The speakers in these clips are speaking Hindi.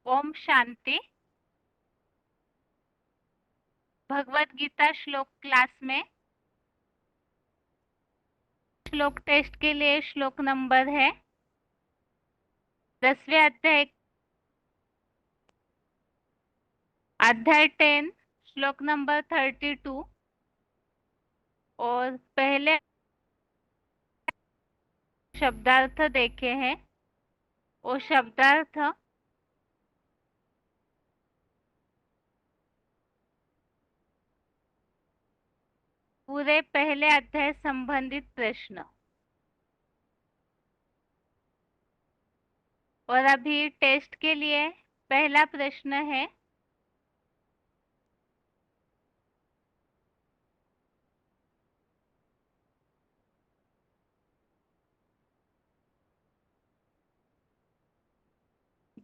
ओम शांति। भगवत गीता श्लोक क्लास में श्लोक टेस्ट के लिए श्लोक नंबर है 10वें अध्याय 10 श्लोक नंबर 32 और पहले शब्दार्थ देखे हैं। वो शब्दार्थ पूरे पहले अध्याय संबंधित प्रश्न और अभी टेस्ट के लिए पहला प्रश्न है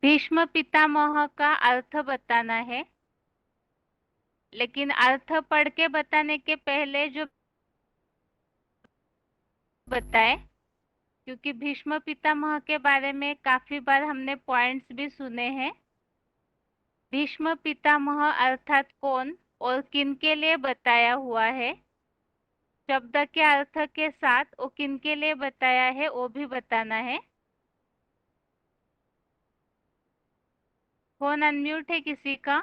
भीष्म पितामह का अर्थ बताना है, लेकिन अर्थ पढ़ के बताने के पहले जो बताए, क्योंकि भीष्म पितामह के बारे में काफी बार हमने पॉइंट्स भी सुने हैं। भीष्म पितामह अर्थात कौन और किन के लिए बताया हुआ है, शब्द के अर्थ के साथ वो किन के लिए बताया है वो भी बताना है। फोन अनम्यूट है किसी का?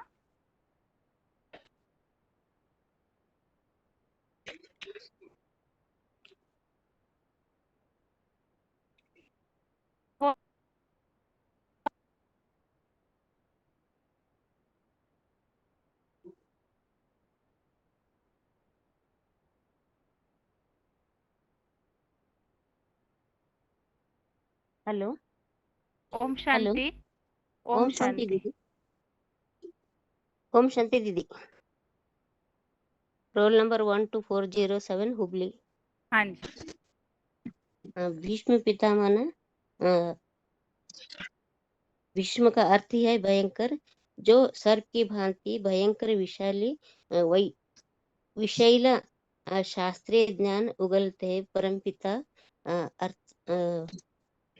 हेलो ओम हेलो शांति। ओम ओम शांति शांति। दीदी। ओम शांति दीदी। Roll number 12407 Hubli. हाँ जी। भीष्म पितामह ना, भीष्म का अर्थ ही है भयंकर, जो सर्प की भांति भयंकर विशाली विशैल शास्त्रीय ज्ञान उगलते है। परम पिता अर्थ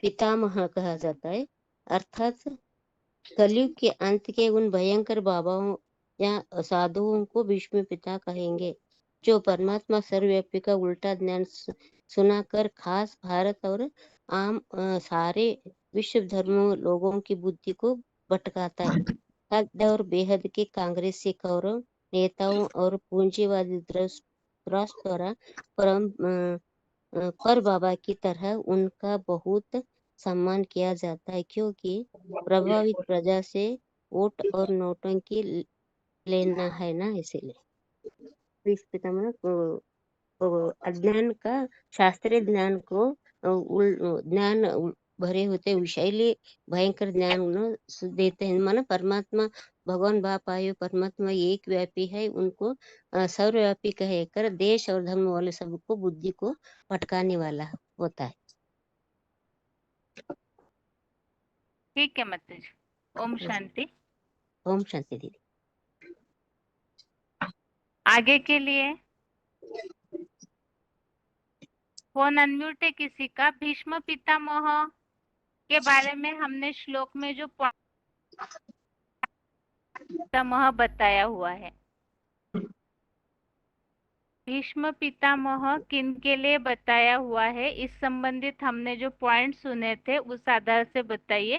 पितामह कहा जाता है, अर्थात कलयुग के अंत के उन भयंकर बाबाओं या साधुओं को भीष्म पिता कहेंगे, जो परमात्मा सर्वव्यापी का उल्टा ज्ञान सुनाकर खास भारत और आम सारे विश्व धर्मों लोगों की बुद्धि को भटकाता है। हद और बेहद के कांग्रेसी कौरव नेताओं और पूंजीवादी द्वारा परम पर बाबा की तरह उनका बहुत सम्मान किया जाता है, क्योंकि प्रभावित प्रजा से वोट और नोटों की लेना है ना, इसीलिए इस पितामह को अज्ञान का शास्त्रीय ज्ञान को ज्ञान भरे होते विषैली भयंकर ज्ञान देते हैं। माना परमात्मा भगवान बाप आयु परमात्मा एक व्यापी है, उनको सर्वव्यापी कहकर देश और धर्म वाले सबको बुद्धि को भटकाने वाला होता है। ठीक है माता जी। ओम शांति। ओम शांति दीदी। आगे के लिए फोन अनम्यूट है किसी का? भीष्म पितामह के बारे में हमने श्लोक में जो पितामह बताया हुआ है, भीष्म पितामह किन के लिए बताया हुआ है, इस संबंधित हमने जो पॉइंट सुने थे उस आधार से बताइए।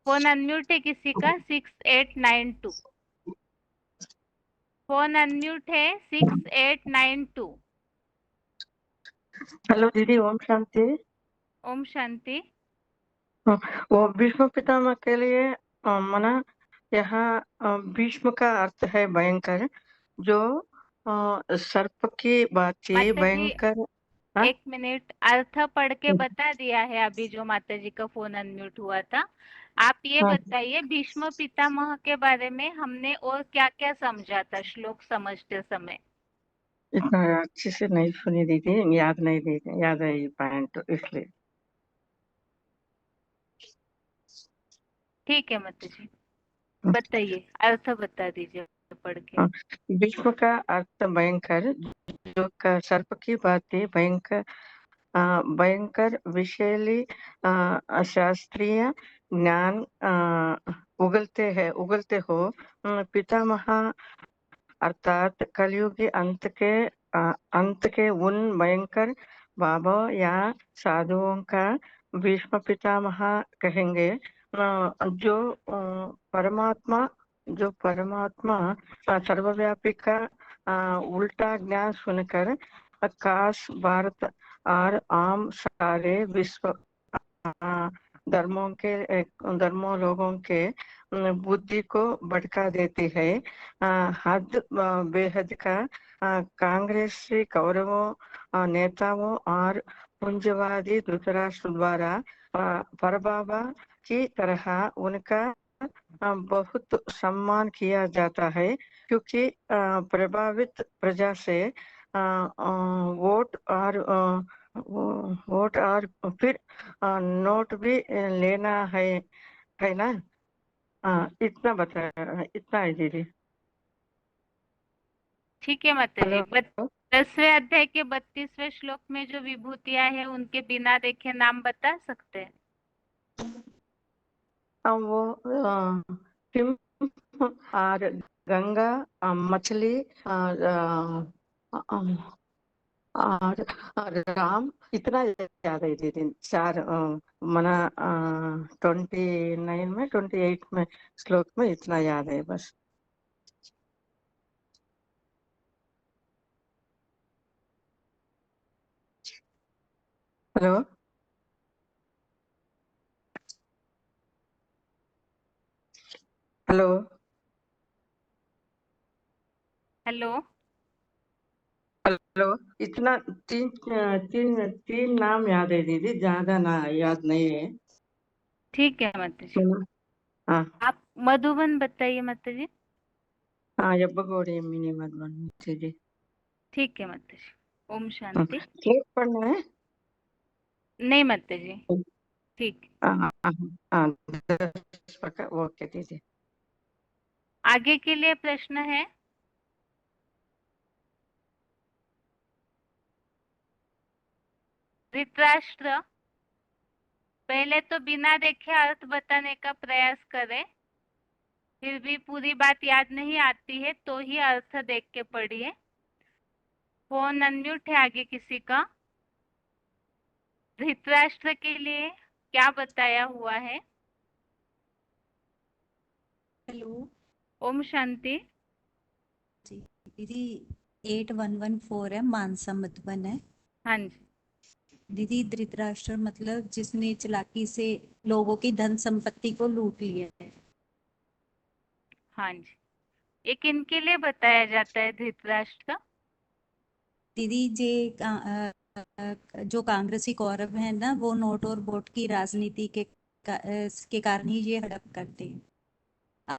फोन अनम्यूट है किसी का? 6892। फोन अनम्यूट है 6892। हेलो दीदी, ओम शांति। ओम शांति। वो भीष्म पितामह के लिए मना यहाँ भीष्म का अर्थ है भयंकर, जो सर्प की भांति माता जी भयंकर। हाँ? एक मिनट, अर्थ पढ़ के बता दिया है अभी जो माता जी का फोन अनम्यूट हुआ था। आप ये हाँ, बताइए भीष्म पितामह के बारे में हमने और क्या क्या समझा था श्लोक समझते समय? इतना अच्छे से नहीं सुनी दीदी, याद नहीं दीदी, याद है ये पॉइंट, इसलिए। ठीक है माता जी, बताइए, अर्थ बता दीजिए पढ़ के। हाँ, भीष्म का अर्थ भयंकर, जो सर्प की भांति भयंकर भयंकर विषैली शास्त्रीय ज्ञान उगलते हो पितामह अर्थात कलयुग के अंत के उन भयंकर बाबा या साधुओं का भीष्म पितामह कहेंगे जो परमात्मा सर्वव्यापी का उल्टा ज्ञान सुनकर काश भारत और आम सारे विश्व धर्मों लोगों के बुद्धि को भटका देती है। हद बेहद का कांग्रेसी कौरवों नेताओं और पूंजवादी धृतराष्ट्र द्वारा प्रभाव की तरह उनका बहुत सम्मान किया जाता है, क्योंकि प्रभावित प्रजा से वोट और फिर नोट भी लेना है ना। इतना बताया, इतना है दीदी। ठीक है माताजी। हेलो 10वें अध्याय के 32वें श्लोक में जो विभूतियां हैं उनके बिना देखे नाम बता सकते हैं? वो सिम और गंगा, मछली और राम, इतना याद है दीदी। चार मना 29 में 28 में श्लोक में इतना याद है बस। हेलो हेलो हेलो हेलो इतना तीन नाम याद है दीदी, ज्यादा ना याद नहीं है। ठीक है माताजी। हाँ आप मधुबन बताइए माताजी। हाँ, यब्बगोड़ी मिनी मधुबन दीदी। ठीक है माताजी। ओम हाँ, शांति। श्लोक पढ़ना है। नहीं माताजी, ठीक। हाँ हाँ हाँ हाँ, 10 पक्का, ओके दीदी। आगे के लिए प्रश्न है? धृतराष्ट्र पहले तो बिना देखे अर्थ बताने का प्रयास करे, फिर भी पूरी बात याद नहीं आती है तो ही अर्थ देख के पढ़िए। फोन अनम्यूट है आगे किसी का? धृतराष्ट्र के लिए क्या बताया हुआ है? हेलो ओम शांति। जी दीदी, 8114 है, मानसा मधुबन है। हाँ जी। दीदी, धृतराष्ट्र मतलब जिसने चालाकी से लोगों की धन संपत्ति को लूट लिया है। हाँ जी। ये किनके लिए बताया जाता है धृतराष्ट्र? दीदी जो कांग्रेसी कौरव है ना, वो नोट और वोट की राजनीति के कारण ही ये हड़प करते हैं।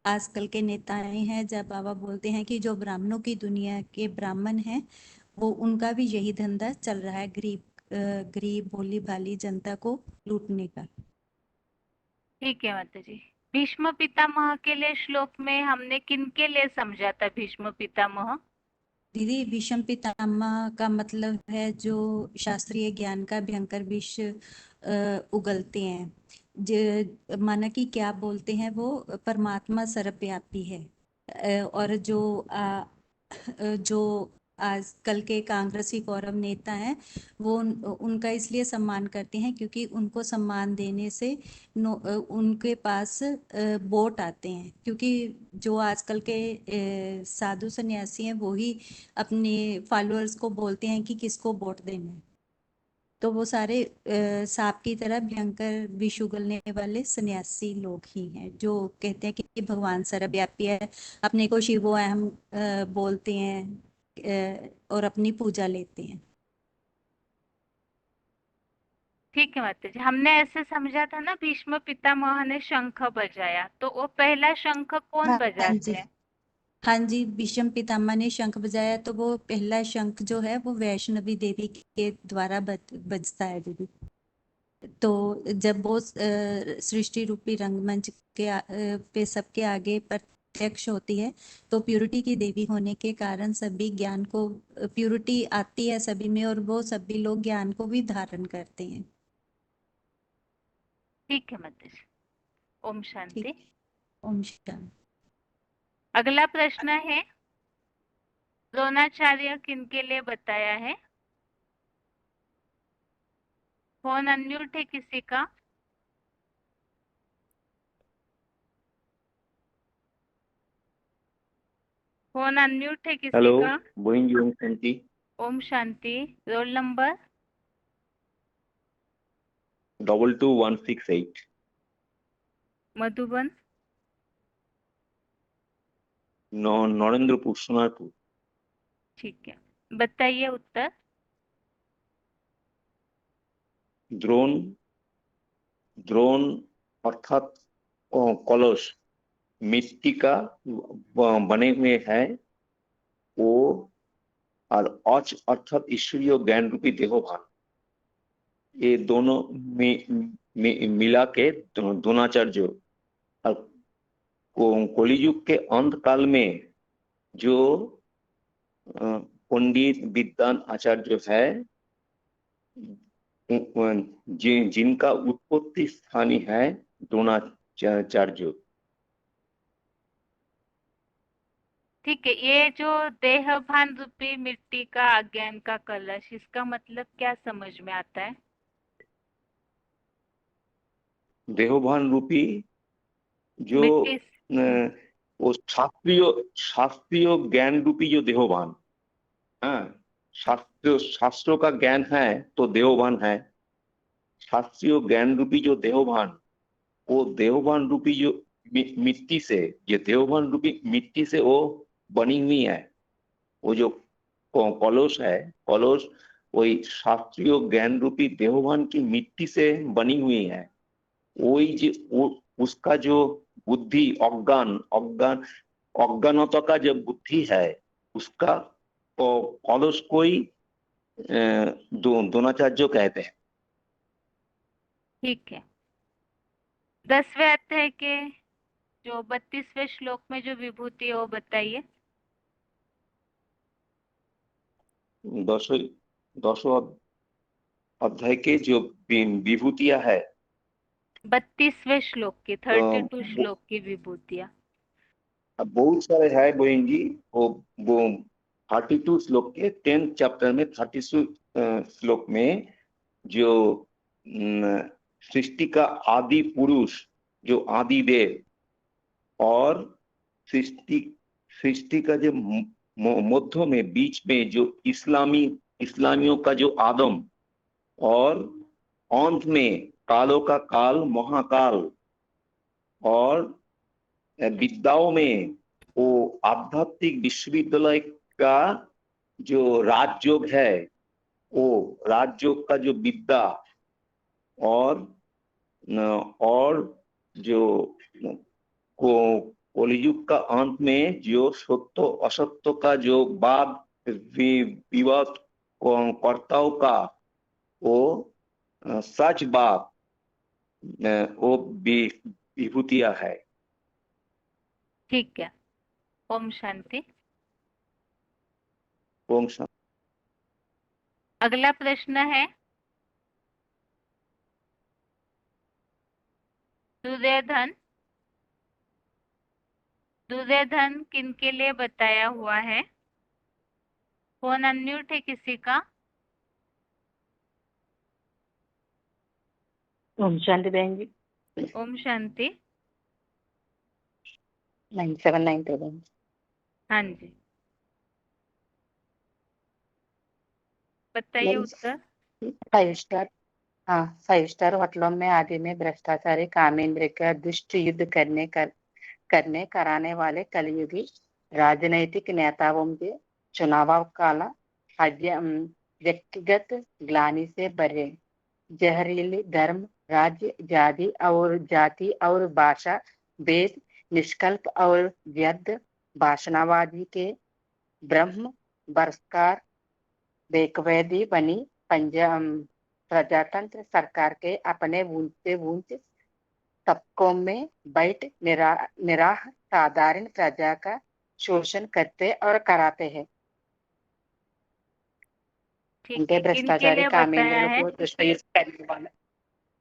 आजकल के नेताएं हैं, जब बाबा बोलते हैं कि जो ब्राह्मणों की दुनिया के ब्राह्मण हैं, वो उनका भी यही धंधा चल रहा है, गरीब भोली भाली जनता को लूटने का। ठीक है माता जी। भीष्म पितामह के लिए श्लोक में हमने किनके लिए समझा था भीष्म पितामह? दीदी, भीष्म पितामह का मतलब है जो शास्त्रीय ज्ञान का भयंकर विष उगलते हैं। माना कि क्या बोलते हैं, वो परमात्मा सर्वव्यापी है। और जो आजकल के कांग्रेसी कौरव नेता हैं, वो उनका इसलिए सम्मान करते हैं क्योंकि उनको सम्मान देने से उनके पास वोट आते हैं। क्योंकि जो आजकल के साधु सन्यासी हैं, वो ही अपने फॉलोअर्स को बोलते हैं कि किसको वोट देना है। तो वो सारे सांप की तरह भयंकर विष उगलने वाले सन्यासी लोग ही हैं, जो कहते हैं कि भगवान सर्वव्यापी है, अपने को शिवो अहम बोलते हैं, और अपनी पूजा लेते हैं। ठीक है माता जी। हमने ऐसे समझा था ना, भीष्म पितामह ने शंख बजाया, तो वो पहला शंख कौन हाँ बजाते जी, हैं? हाँ जी, भीष्म पितामह ने शंख बजाया, तो वो पहला शंख जो है वो वैष्णवी देवी के द्वारा बजता है दीदी। तो जब वो सृष्टि रूपी रंगमंच पे सबके आगे प्रत्यक्ष होती है, तो प्यूरिटी की देवी होने के कारण सभी ज्ञान को, प्यूरिटी आती है सभी में, और वो सभी लोग ज्ञान को भी धारण करते हैं। ठीक है माता जी। ओम शांति। ठीक, ओम शांति। अगला प्रश्न है, द्रोणाचार्य किनके लिए बताया है? फोन अनम्यूट है किसी का? फोन अनम्यूट है किसी हेलो, का? बोइंग ओम शांति। ओम शांति। Roll number? 22168। मधुबन? नरेंद्रपुर, सोनारपुर। ठीक है, बताइए उत्तर। द्रोण द्रोण अर्थात कलश मिट्टी का बने हुए हैं वो, और अच अर्थात ईश्वरीय ज्ञान रूपी देहोभान। ये दोनों मिला के द्रोणाचार्य और कलियुग के अंत काल में जो पंडित विद्वान आचार्य है, जिनका उत्पत्ति स्थान है द्रोणाचार्य। ठीक है, ये जो देहभान रूपी मिट्टी का अज्ञान का कलश, इसका मतलब क्या समझ में आता है? देहोभान रूपी जो मिट्टी वो शास्त्रीय ज्ञान रूपी जो देहोभान, हाँ, शास्त्रों का ज्ञान है तो देहोभान है। शास्त्रीय ज्ञान रूपी जो देहोभान, वो देहोभान रूपी जो मिट्टी से, ये देहोभान रूपी मिट्टी से वो बनी हुई है। वो जो कलश है, कलश वही शास्त्रीय ज्ञान रूपी देहोभान की मिट्टी से बनी हुई है। वही जो उसका जो बुद्धि अज्ञानता का जो बुद्धि है, उसका कलश को ही द्रोणाचार्य कहते हैं। ठीक है, 10वें अध्याय के जो 32वें श्लोक में जो विभूति है वो बताइए। दसों अध्याय के जो विभूतियां है, 32वें श्लोक की, 32 श्लोक की विभूतियां। बहुत सारे है बहन जी। वो 32 श्लोक के 10th चैप्टर में 32 श्लोक में जो सृष्टि का आदि पुरुष जो आदि देव, और सृष्टि का जो मध्य में बीच में जो इस्लामियों का जो आदम, और अंत में कालों का काल महाकाल, और विद्याओं में वो आध्यात्मिक विश्वविद्यालय का जो राजयोग है, वो राजयोग का जो विद्या, और जो कलियुग का अंत में जो सत्य असत्य का जो वाद विवाद कर्ताओं का वो सच बात, वो विभूतियां है। ठीक है, ओम शांति। ओम शांति। अगला प्रश्न है, दुर्योधन किनके लिए बताया हुआ है? फोन अनम्यूट है किसी का? ओम शांति बहन जी। ओम शांति। 9792 बहन जी। हाँ जी, बताइए उत्तर। 5 स्टार। हाँ, 5 स्टार होटलों में आदि में भ्रष्टाचारी कामेंद्र का दुष्ट युद्ध करने कराने वाले कलयुगी राजनैतिक नेताओं के चुनाव काला व्यक्तिगत ग्लानि से भरे, जहरीली धर्म, राज्य, जाति और भाषा भेद, निष्कल्प और व्यर्थ भाषणवादी के ब्रह्म बरस्कार बेकवैदी बनी प्रजातंत्र सरकार के अपने ऊंचे तबकों में बैठ निराह साधारण प्रजा का शोषण करते और कराते हैं। ठीक उनके है, किनके भ्रष्टाचारी लिए बताया कामेंद्र है? को दुष्ट युद्ध करने वाला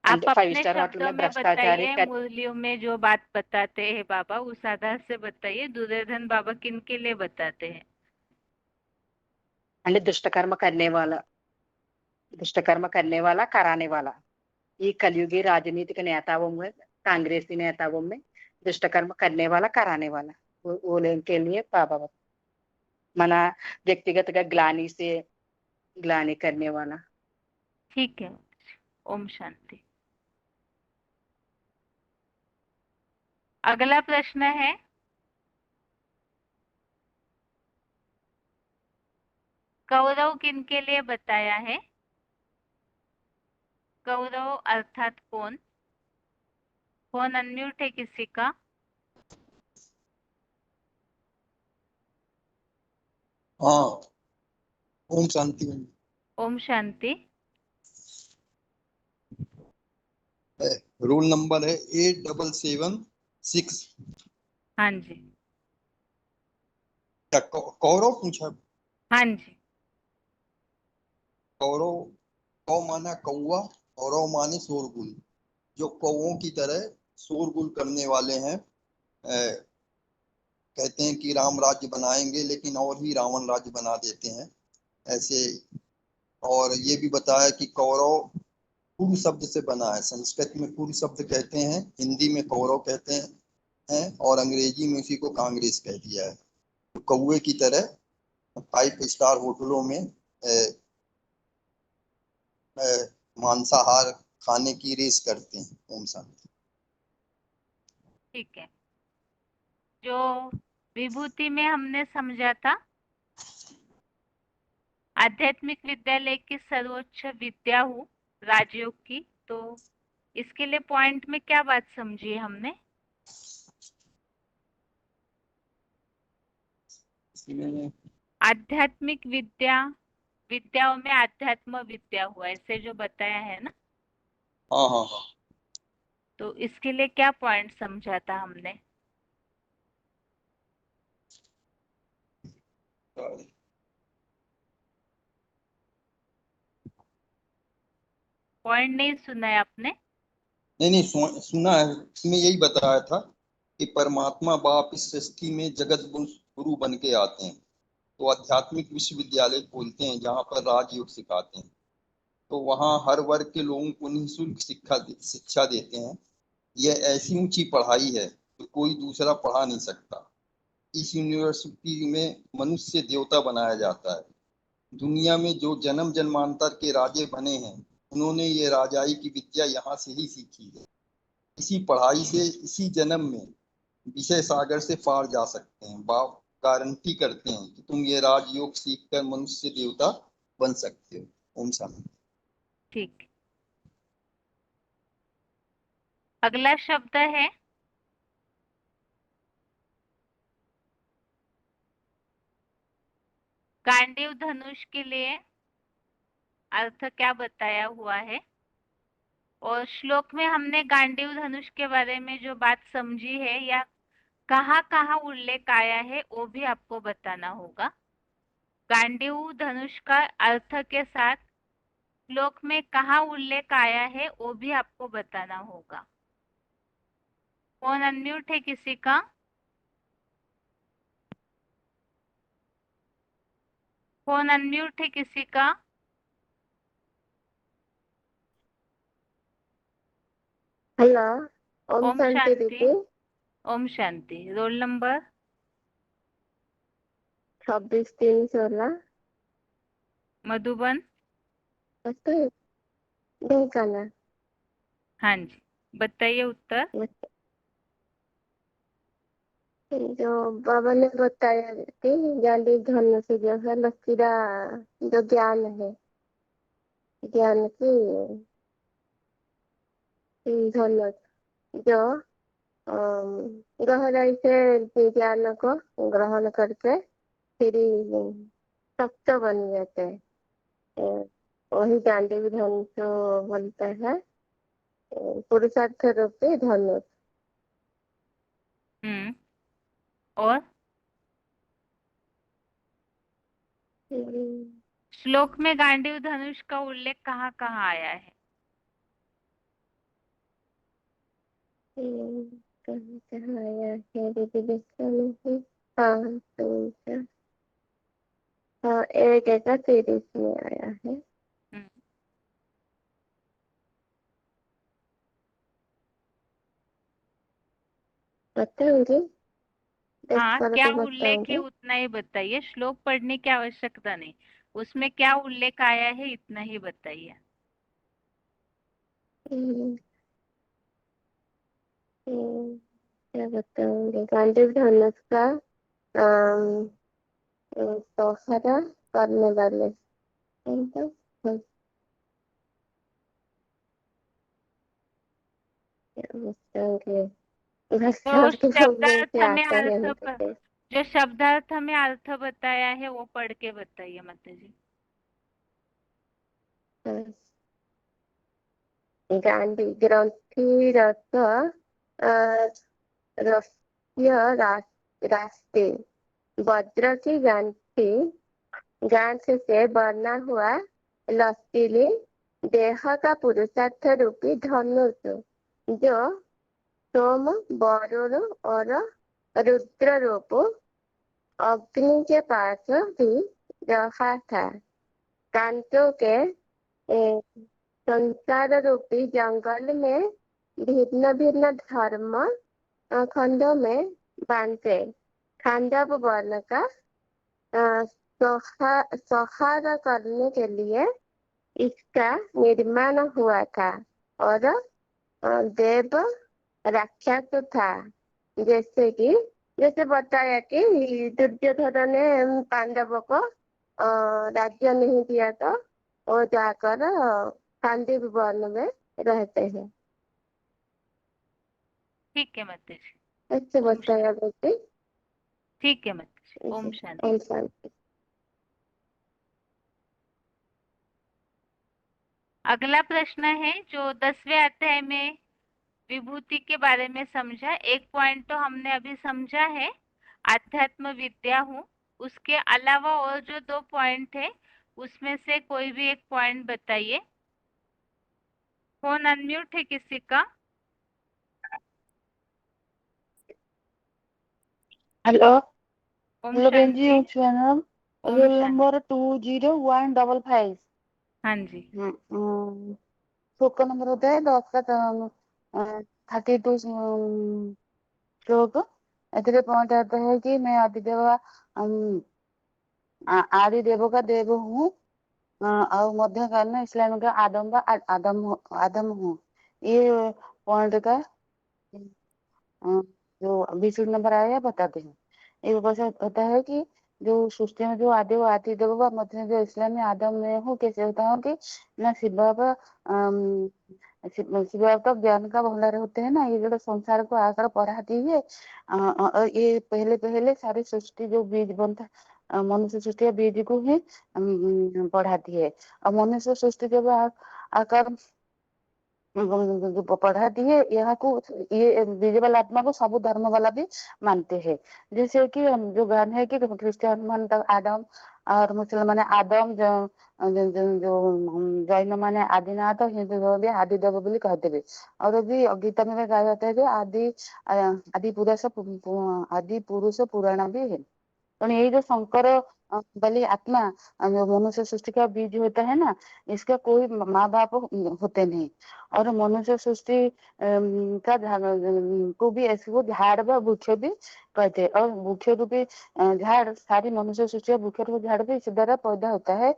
आप फाइव अपने स्टार होटल शब्दों में में भ्रष्टाचारी बताइए, मुरलियों में जो बात बताते हैं बाबा उस आधार से बताइए। दुर्योधन बाबा किन के लिए बताते हैं? అంటే दुष्टकर्म करने वाला कराने वाला ये कलयुगी राजनीतिक नेताओं में, कांग्रेसी नेताओं में दुष्टकर्म करने वाला कराने वाला वो लोगों के लिए बाबा మన వ్యక్తిగతగా ग्लानि करने वाला। ठीक है, ओम शांति। अगला प्रश्न है, कौरव किन के लिए बताया है? कौरव अर्थात कौन? फोन अनम्यूट है किसी का? हाँ, ओम शांति। ओम शांति। रोल नंबर है 8776। हाँ जी। क्या कौरव पूछा? हाँ जी। कौरव, कौ माना कौवा, कौरव माने शोरगुल, जो कौवों की तरह शोरगुल करने वाले हैं। कहते हैं कि राम राज्य बनाएंगे लेकिन और ही रावण राज्य बना देते हैं ऐसे। और ये भी बताया कि कौरव कुरु शब्द से बना है। संस्कृत में कुरु शब्द कहते हैं, हिंदी में कौरव कहते हैं और अंग्रेजी में उसी को कांग्रेस कह दिया है। तो कौवे की तरह 5 स्टार होटलों में मांसाहार खाने की रेस करते हैं। ओम शांति। ठीक है, जो विभूति में हमने समझा था आध्यात्मिक विद्यालय की सर्वोच्च विद्या हूँ राजयोग की, तो इसके लिए पॉइंट में क्या बात समझी है हमने? आध्यात्मिक विद्या, विद्याओं में आध्यात्म विद्या हुआ ऐसे जो बताया है ना, हाँ हाँ हाँ। तो इसके लिए क्या पॉइंट समझा था हमने? पॉइंट नहीं सुना है आपने? नहीं, सुना है। इसमें यही बताया था कि परमात्मा बाप इस सृष्टि में जगत गुरु बन के आते हैं, तो आध्यात्मिक विश्वविद्यालय खोलते हैं जहाँ पर राजयोग सिखाते हैं। तो वहाँ हर वर्ग के लोगों को निःशुल्क शिक्षा देते हैं। यह ऐसी ऊंची पढ़ाई है जो कोई दूसरा पढ़ा नहीं सकता। इस यूनिवर्सिटी में मनुष्य देवता बनाया जाता है। दुनिया में जो जन्म जन्मांतर के राजे बने हैं उन्होंने ये राजाई की विद्या यहाँ से ही सीखी है। इसी पढ़ाई से इसी जन्म में विषय सागर से पार जा सकते हैं। बाप गारंटी करते हैं कि तुम ये राजयोग सीखकर मनुष्य देवता बन सकते हो। ओम शांति। ठीक, अगला शब्द है गांडीव धनुष के लिए अर्थ क्या बताया हुआ है? और श्लोक में हमने गांडीव धनुष के बारे में जो बात समझी है या कहाँ कहाँ उल्लेख आया है वो भी आपको बताना होगा। गांडीव धनुष का अर्थ के साथ श्लोक में कहाँ उल्लेख आया है वो भी आपको बताना होगा। फोन अनम्यूट है किसी का? फोन अनम्यूट है किसी का? हेलो, ओम ओम शांति शांति। दीदी। ओम शांति। Roll number 26-3-16। मधुबन। नहीं करना। हाँ जी, बताइए उत्तर। जो बाबा ने बताया कि गांधी धन से जो है लकीरा, जो ज्ञान है, ज्ञान की धन जो गहराई से ज्ञान को ग्रहण करके फिर सत्य बन जाते हैं। वही गांधी धन जो बोलते हैं पुरुषार्थ रूपी धनुष। और श्लोक में गांडीव धनुष का उल्लेख कहाँ कहाँ आया है? कहाँ कहाँ आया है दीदी देखा नहीं। हाँ तो हाँ एक जगह सीरीज में आया है। हम्म, बताऊंगी देख हाँ, कर क्या के उल्लेख है बताऊंगी। उतना ही बताइए, श्लोक पढ़ने की आवश्यकता नहीं, उसमें क्या उल्लेख आया है इतना ही बताइए। हम्म, क्या बताऊंगी गांधी धनुष का अम, सहारा करने वाले तो क्या बताऊंगी तो भाषा के शब्दों शब्दार्थ से हमें आता है अर्थ मुझे। जो शब्दार्थ हमें अर्थ बताया है वो पढ़ के बताइए माता जी। गांधी ग्रंथि रथ रस्य रास्ते वज्र की गांठी गांठ से बना हुआ लचीली देह का पुरुषार्थ रूपी धनुष जो सोम वरुण और रुद्र रूप अग्नि के पास भी रहा था। कांटों के संसार रूपी जंगल में भिन्न भिन्न धर्म खंडों में बांटे खांडव वर्ण का संहार करने के लिए इसका निर्माण हुआ था और देव राक्षस था। जैसे बताया कि दुर्योधन ने पांडवों को राज्य नहीं दिया तो वो जाकर खांडव वर्ण में रहते हैं। ठीक है माता जी। ऐसे ओम बताया शांति। बेटी। ठीक है माता जी, ओम शांति। ओम शांति। अगला प्रश्न है जो 10वें अध्याय में विभूति के बारे में समझा। एक पॉइंट तो हमने अभी समझा है, आध्यात्म विद्या हूँ। उसके अलावा और जो 2 पॉइंट है उसमें से कोई भी एक पॉइंट बताइए। फोन अनम्यूट है किसी का? हेलो ओम हेलो बहन जी, शांति। हूँ मैडम। ओम रोल शांति। नंबर 20155। हाँ जी। श्लोक नंबर होता है 10 का 32 श्लोक। एथिरे पॉइंट आता है कि मैं आदिदेव आदि देवों का देव हूँ और मध्य काल में इस्लाम का आदम का आदम हूँ। ये पॉइंट का जो 20 नंबर आया है बताते हैं। एक क्वेश्चन होता है कि जो सृष्टि में जो आदि वो आदि देव व मध्य में जो इस्लाम में आदम में हूँ कैसे होता है कि ना शिव बाबा शिव बाबा तो ज्ञान का भंडार होते हैं ना, ये जो संसार को आकर पढ़ाती है। और ये पहले पहले सारी सृष्टि जो बीज बनता मनुष्य सृष्टि या बीज को ही पढ़ाती है। और मनुष्य सृष्टि जब आकर पढ़ाती है यहाँ को, ये बीज वाला आत्मा को सब धर्म वाला भी मानते हैं। जैसे कि जो ज्ञान है कि क्रिश्चियन मानता आदम और मुसलमान आदम जो जैन माने आदिनाथ, हिंदू भी आदिदेव बोली कहते। और भी गीता में कहा जाता है कि आदि पुरुष पुराण भी है। तो ये जो शंकर बलि आत्मा जो मनुष्य सृष्टि का बीज होता है ना, इसका कोई माँ बाप होते नहीं। और मनुष्य सृष्टि का को भी ऐसे वो झाड़ व वृक्ष भी कहते हैं। और वृक्ष रूपी झाड़ सारी मनुष्य सृष्टि वृक्ष रूपी झाड़ भी इसी द्वारा पैदा होता है।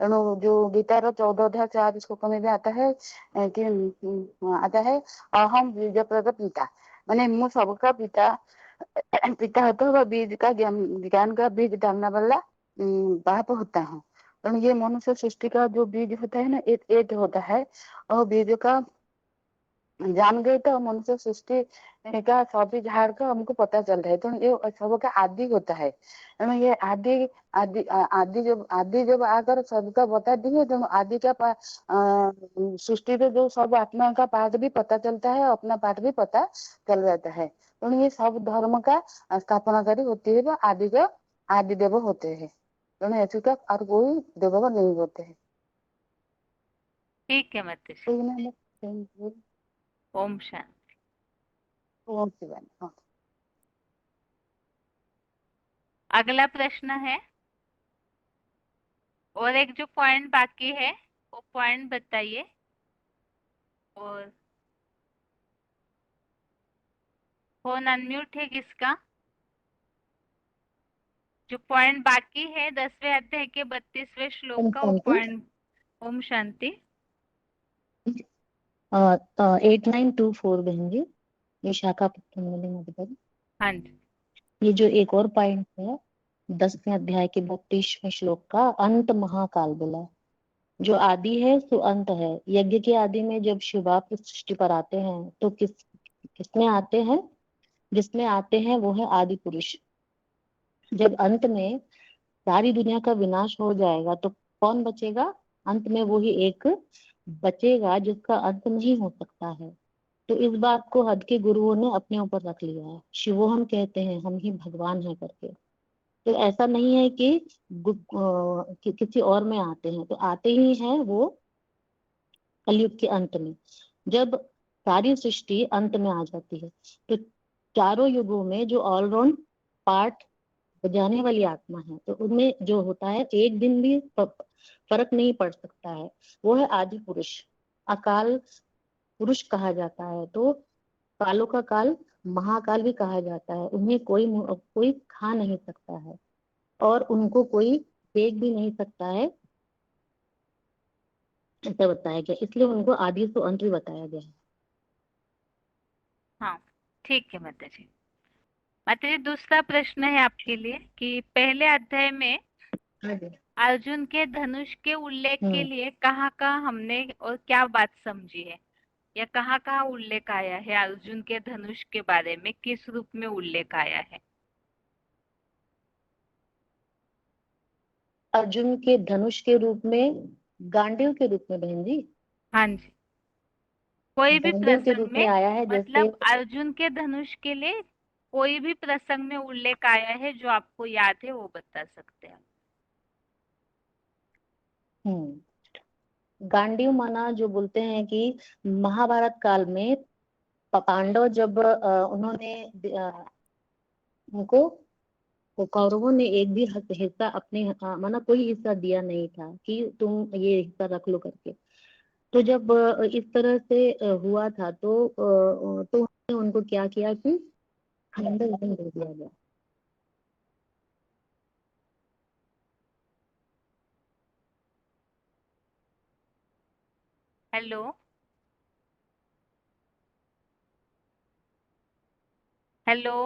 जो गीतार 14 अध्याय 4 श्लोक में भी आता है कि आता है अहम बीज प्रद पिता, मैंने मुझ सबका पिता पिता होता है, वह बीज का ज्ञान का बीज डालने वाला बाप होता है। तो ये मनुष्य सृष्टि का जो बीज होता है ना, एक होता है और बीज का जान गए तो मनुष्य सृष्टि का सभी झाड़ का हमको पता चल रहा है। तो ये सबका आदि होता है। ये आदि आदि आदि जब आकर सबका बता दिए तो आदि का सृष्टि में जो सब आत्मा का पाठ भी पता चलता है, अपना पाठ भी पता चल जाता है। तो ये सब धर्म का स्थापनाकारी होती है, वो आदि का आदि देव होते हैं। तो ऐसे का और कोई देव नहीं होते हैं। ठीक है माता जी। तो ओम शांति। ओके बहन, ओके। अगला प्रश्न है, और एक जो पॉइंट बाकी है वो पॉइंट बताइए। और फोन अनम्यूट है किसका? जो पॉइंट बाकी है 10वें अध्याय के 32वें श्लोक ओम का, वो शांति। पॉइंट। ओम शांति। 8924 बहन जी, विशाखापट्टनम मधुबन। हाँ जी। ये जो एक और पॉइंट है 10वें अध्याय के 32वें श्लोक का, अंत महाकाल बोला। जो आदि है सो अंत है। यज्ञ के आदि में जब शिवाप सृष्टि पर आते हैं तो किसमें आते हैं? जिसमें आते हैं वो है आदि पुरुष। जब अंत में सारी दुनिया का विनाश हो जाएगा तो कौन बचेगा? अंत में वो ही एक बचेगा जिसका अंत नहीं हो सकता है। तो इस बात को हद के गुरुओं ने अपने ऊपर रख लिया है। शिवो हम कहते हैं हम ही भगवान है करके। तो ऐसा नहीं है कि किसी और में आते हैं, तो आते ही हैं वो कलयुग के अंत में, जब सारी सृष्टि अंत में आ जाती है। तो चारों युगों में जो ऑलराउंड पार्ट बजाने वाली आत्मा है, तो उनमें जो होता है एक दिन भी फर्क नहीं पड़ सकता है, वो है आदि पुरुष। अकाल पुरुष कहा जाता है। तो कालों का काल महाकाल भी कहा जाता है। उन्हें कोई खा नहीं सकता है और उनको कोई देख भी नहीं सकता है, ऐसा बताया गया। इसलिए उनको आदि से अंत भी बताया गया है। हाँ ठीक है माता जी। माता जी, दूसरा प्रश्न है आपके लिए कि पहले अध्याय में हाँ जी। अर्जुन के धनुष के उल्लेख के हम्म। लिए कहाँ कहाँ हमने और क्या बात समझी है, या कहाँ कहाँ उल्लेख आया है अर्जुन के धनुष के बारे में, किस रूप में उल्लेख आया है? अर्जुन के धनुष के रूप में, गांडीव के रूप में बहन जी, हाँ जी। कोई भी गांडीव के प्रसंग रूप में, में आया है। जैसे मतलब अर्जुन के धनुष के लिए कोई भी प्रसंग में उल्लेख आया है जो आपको याद है वो बता सकते हैं। गांडीव माना जो बोलते हैं कि महाभारत काल में पांडव जब उन्होंने उनको, तो कौरवों ने एक भी हिस्सा अपने माना कोई हिस्सा दिया नहीं था कि तुम ये हिस्सा रख लो करके। तो जब इस तरह से हुआ था तो उनको क्या किया कि खंडर दे दिया गया। Hello hello.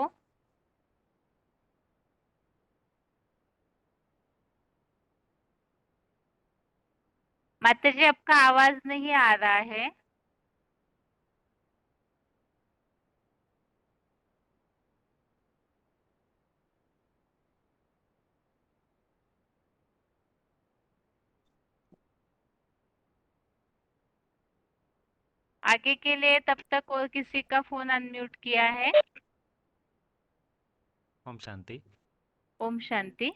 माता जी, आपका आवाज नहीं आ रहा है। आगे के लिए तब तक और किसी का फोन अनम्यूट किया है? ओम शांति। ओम शांति।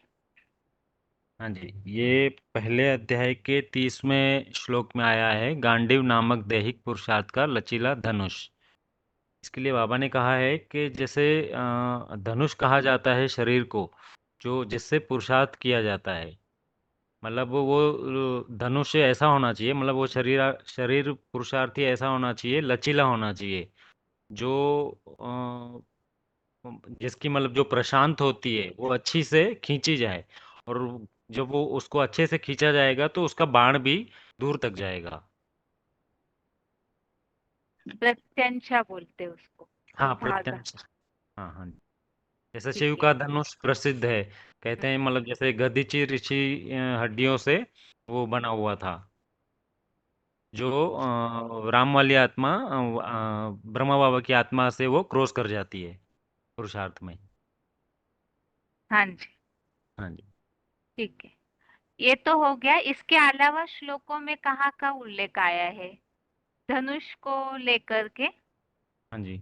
हाँ जी, ये पहले अध्याय के 30वें श्लोक में आया है, गांडीव नामक दैहिक पुरुषार्थ का लचीला धनुष। इसके लिए बाबा ने कहा है कि जैसे धनुष कहा जाता है शरीर को, जो जिससे पुरुषार्थ किया जाता है। मतलब वो धनुष ऐसा होना चाहिए, मतलब वो शरीर शरीर पुरुषार्थी ऐसा होना चाहिए, लचीला होना चाहिए, जो जिसकी मतलब जो प्रशांत होती है वो अच्छी से खींची जाए। और जब वो उसको अच्छे से खींचा जाएगा तो उसका बाण भी दूर तक जाएगा। प्रत्यंचा बोलते हैं उसको, हाँ, धागा। प्रत्यंच। हाँ हाँ। जैसे ठीक शिव है। का धनुष प्रसिद्ध है, कहते हैं मतलब जैसे गदिची ऋषि हड्डियों से वो बना हुआ था, जो राम वाली आत्मा ब्रह्मा बाबा की आत्मा से वो क्रॉस कर जाती है पुरुषार्थ में। हाँ जी। हाँ जी। ठीक है, ये तो हो गया। इसके अलावा श्लोकों में कहाँ का उल्लेख आया है धनुष को लेकर के? हाँ जी।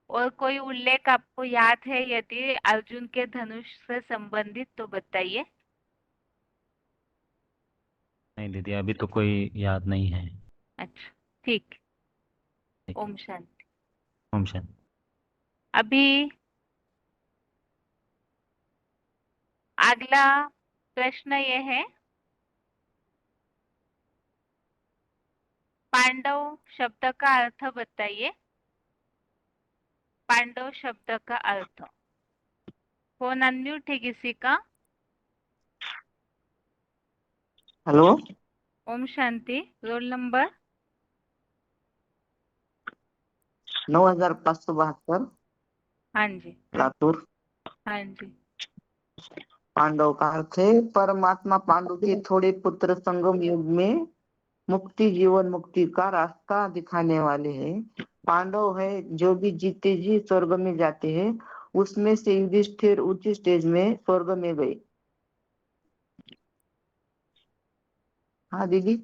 और कोई उल्लेख आपको याद है यदि अर्जुन के धनुष से संबंधित, तो बताइए। नहीं दीदी, अभी तो कोई याद नहीं है। अच्छा, ठीक। ठीक। ओम शांति। ओम शांति। अभी अगला प्रश्न ये है, पांडव शब्द का अर्थ बताइए। पांडव शब्द का अर्थ। फोन अनम्यूट है किसी का? Hello, Om Shanti. Roll number? 9572, हाँ जी, लातूर। हाँ जी। पांडव का अर्थ है परमात्मा पांडु के थोड़े पुत्र संगम युग में मुक्ति, जीवन मुक्ति का रास्ता दिखाने वाले हैं। पांडव है जो भी जीते जी स्वर्ग में जाते हैं, उसमें से युधिष्ठिर उच्च स्टेज में स्वर्ग में गए। हाँ दीदी।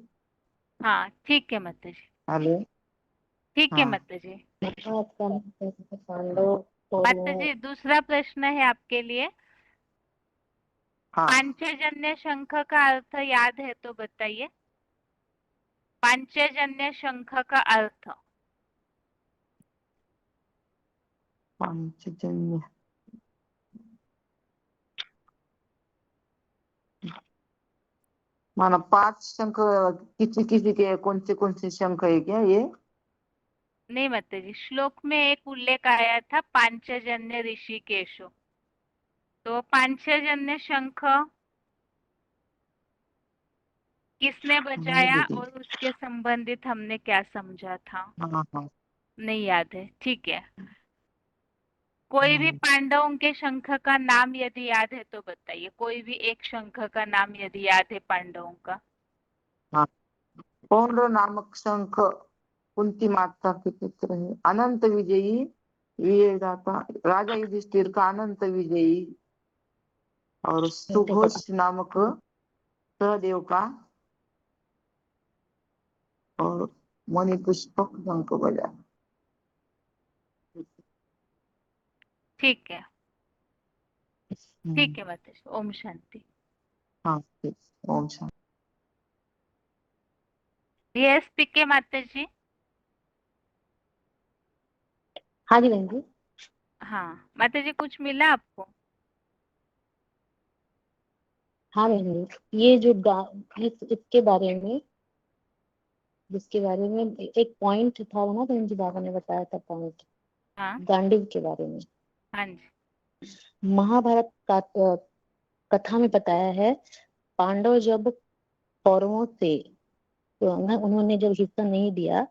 हाँ, ठीक है माता जी, हेलो। ठीक है हाँ माता जी। पांडव और माता जी, दूसरा प्रश्न है आपके लिए। हाँ, पांचजन्य शंख का अर्थ याद है तो बताइए। पांचजन्य शंख का अर्थ। पांचजन्य माना 5 शंख, किसी किसी के कौन से शंख है क्या ये? नहीं माता जी, श्लोक में एक उल्लेख आया था पांचजन्य ऋषिकेशो, तो पांचजन्य शंख किसने हाँ बजाया दीदी। और उसके संबंधित हमने क्या समझा था? हाँ हाँ नहीं याद है, ठीक है। कोई भी पांडवों के शंख का नाम यदि याद है तो बताइए। कोई भी एक शंख का नाम यदि याद है पांडवों का। हाँ। पौंड्र नामक शंख कुंती माता के पुत्र है। अनंत विजयी विजयदाता राजा युधिष्ठिर का अनंत विजयी, और सुघोष नामक सहदेव का, और मणिपुष्पक शंख बजा। ठीक है, ठीक है माता जी। ओम शांति। हाँ ठीक। ओम शांति। यस, ठीक है माता जी। हाँ जी बहन जी। हाँ माता जी, कुछ मिला आपको? हाँ बहन जी, ये जो इसके बारे में, जिसके बारे में एक पॉइंट था वो ना बहन जी, बाबा ने बताया था पॉइंट, हाँ, गांडीव के बारे में। हाँ जी, महाभारत का कथा में बताया है, पांडव जब कौरवों से उन्होंने जब हिस्सा नहीं दिया,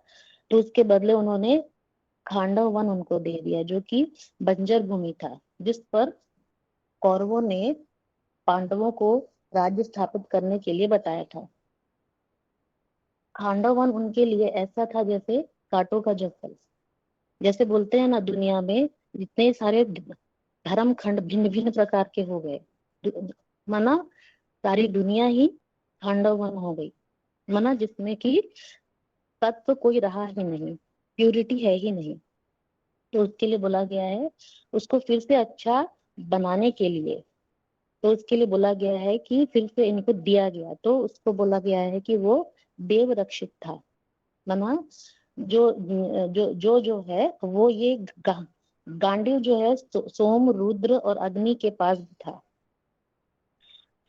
तो उसके बदले उन्होंने खांडव वन उनको दे दिया, जो कि बंजर भूमि था, जिस पर कौरवों ने पांडवों को राज्य स्थापित करने के लिए बताया था। खांडव वन उनके लिए ऐसा था जैसे कांटों का जंगल। जैसे बोलते हैं ना, दुनिया में जितने सारे धर्म खंड भिन्न भिन्न प्रकार के हो गए, माना सारी दुनिया ही खांडव वन हो गई, माना जिसमें कि तत्व कोई रहा ही नहीं, प्यूरिटी है ही नहीं। तो उसके लिए बोला गया है, उसको फिर से अच्छा बनाने के लिए, तो उसके लिए बोला गया है कि फिर से इनको दिया गया, तो उसको बोला गया है कि वो देव रक्षित था। माना जो जो है वो ये गांडीव जो है सोम, रुद्र और अग्नि के पास भी था।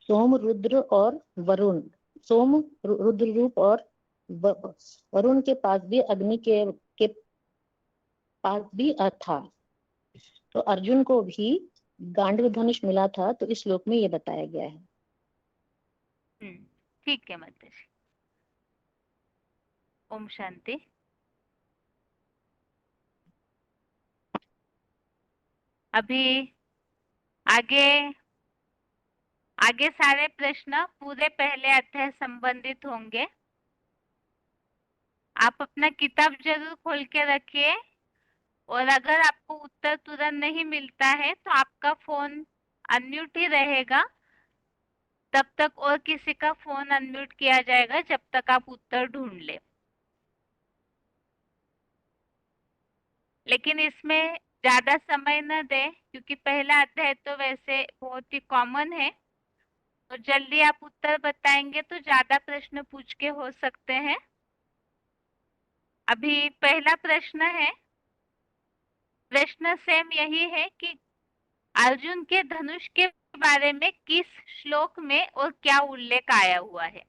सोम, रुद्र और वरुण, सोम, रुद्र रूप और वरुण के पास भी, अग्नि के पास भी था। तो अर्जुन को भी गांडीव धनुष मिला था, तो इस श्लोक में ये बताया गया है। ठीक है माता जी। ओम शांति। अभी आगे आगे सारे प्रश्न पूरे पहले अध्याय संबंधित होंगे। आप अपना किताब जरूर खोल के रखिए, और अगर आपको उत्तर तुरंत नहीं मिलता है तो आपका फोन अनम्यूट ही रहेगा, तब तक और किसी का फोन अनम्यूट किया जाएगा जब तक आप उत्तर ढूंढ ले। लेकिन इसमें ज्यादा समय न दे, क्योंकि पहला अध्याय तो वैसे बहुत ही कॉमन है। तो जल्दी आप उत्तर बताएंगे तो ज्यादा प्रश्न पूछ के हो सकते हैं। अभी पहला प्रश्न है, प्रश्न सेम यही है कि अर्जुन के धनुष के बारे में किस श्लोक में और क्या उल्लेख आया हुआ है।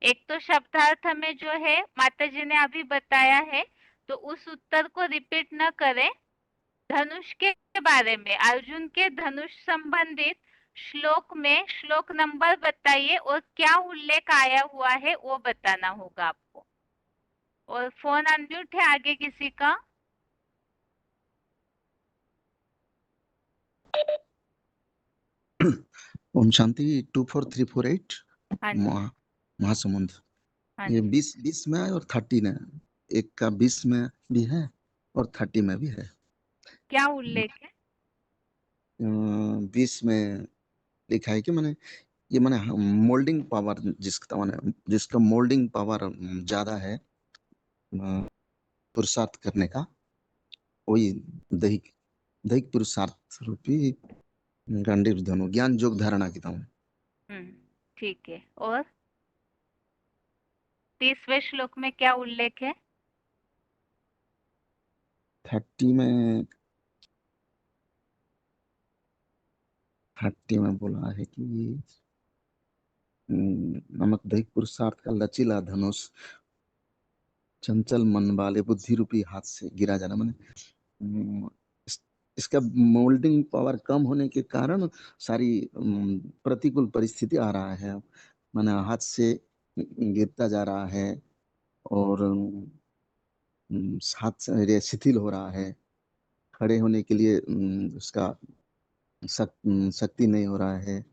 एक तो शब्दार्थ में जो है माता जी ने अभी बताया है, तो उस उत्तर को रिपीट न करें। धनुष के बारे में, अर्जुन के धनुष संबंधित श्लोक में श्लोक नंबर बताइए और क्या उल्लेख आया हुआ है वो बताना होगा आपको। और फोन अनम्यूट है आगे किसी का? ओम शांति 24348 हाँ जी, महासमुंद। हाँ ये जी। 20 में है और 30 में, एक का 20 में भी है और 30 में भी है। क्या उल्लेख है? 20 में लिखा है कि मैंने ये मैंने मोल्डिंग पावर जिसका मोल्डिंग पावर ज्यादा है पुरुषार्थ करने का, वही दैहिक दैहिक पुरुषार्थ रूपी गांडीव धनु ज्ञान योग धारणा की हूँ। ठीक है। और 30वें श्लोक में क्या उल्लेख है? 30 में बोला है कि नमक दैहिक पुरुषार्थ का लचीला धनुष चंचल मन वाले बुद्धि रूपी हाथ से गिरा जाना। मैंने इसका मोल्डिंग पावर कम होने के कारण सारी प्रतिकूल परिस्थिति आ रहा है। मैंने हाथ से गिरता जा रहा है और हाथ से शिथिल हो रहा है, खड़े होने के लिए उसका शक्ति नहीं हो रहा है।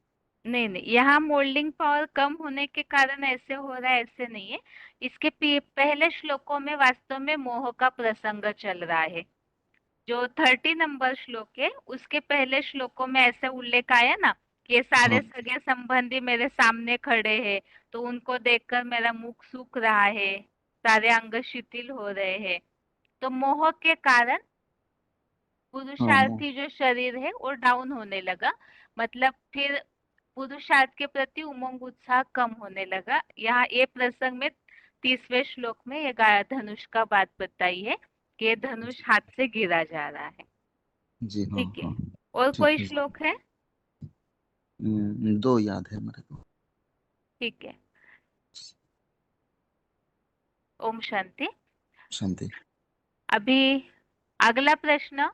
नहीं नहीं, यहाँ मोल्डिंग पावर कम होने के कारण ऐसे हो रहा है, ऐसे नहीं है। इसके पहले श्लोकों में वास्तव में मोह का प्रसंग चल रहा है। जो 30 नंबर श्लोक है उसके पहले श्लोकों में ऐसे उल्लेख आया ना कि ये सारे हाँ। सगे संबंधी मेरे सामने खड़े हैं, तो उनको देखकर मेरा मुख सूख रहा है, सारे अंग शिथिल हो रहे हैं। तो मोह के कारण पुरुषार्थी जो शरीर है वो डाउन होने लगा, मतलब फिर पुरुषार्थ के प्रति उमंग उत्साह कम होने लगा। यहाँ ये प्रसंग में 30वें श्लोक में ये धनुष का बात बताई है कि ये धनुष हाथ से गिरा जा रहा है। जी हाँ ठीक है। हाँ और ठीक कोई है। श्लोक है? 2 याद है मेरे को। ठीक है। ओम शांति। शांति। अभी अगला प्रश्न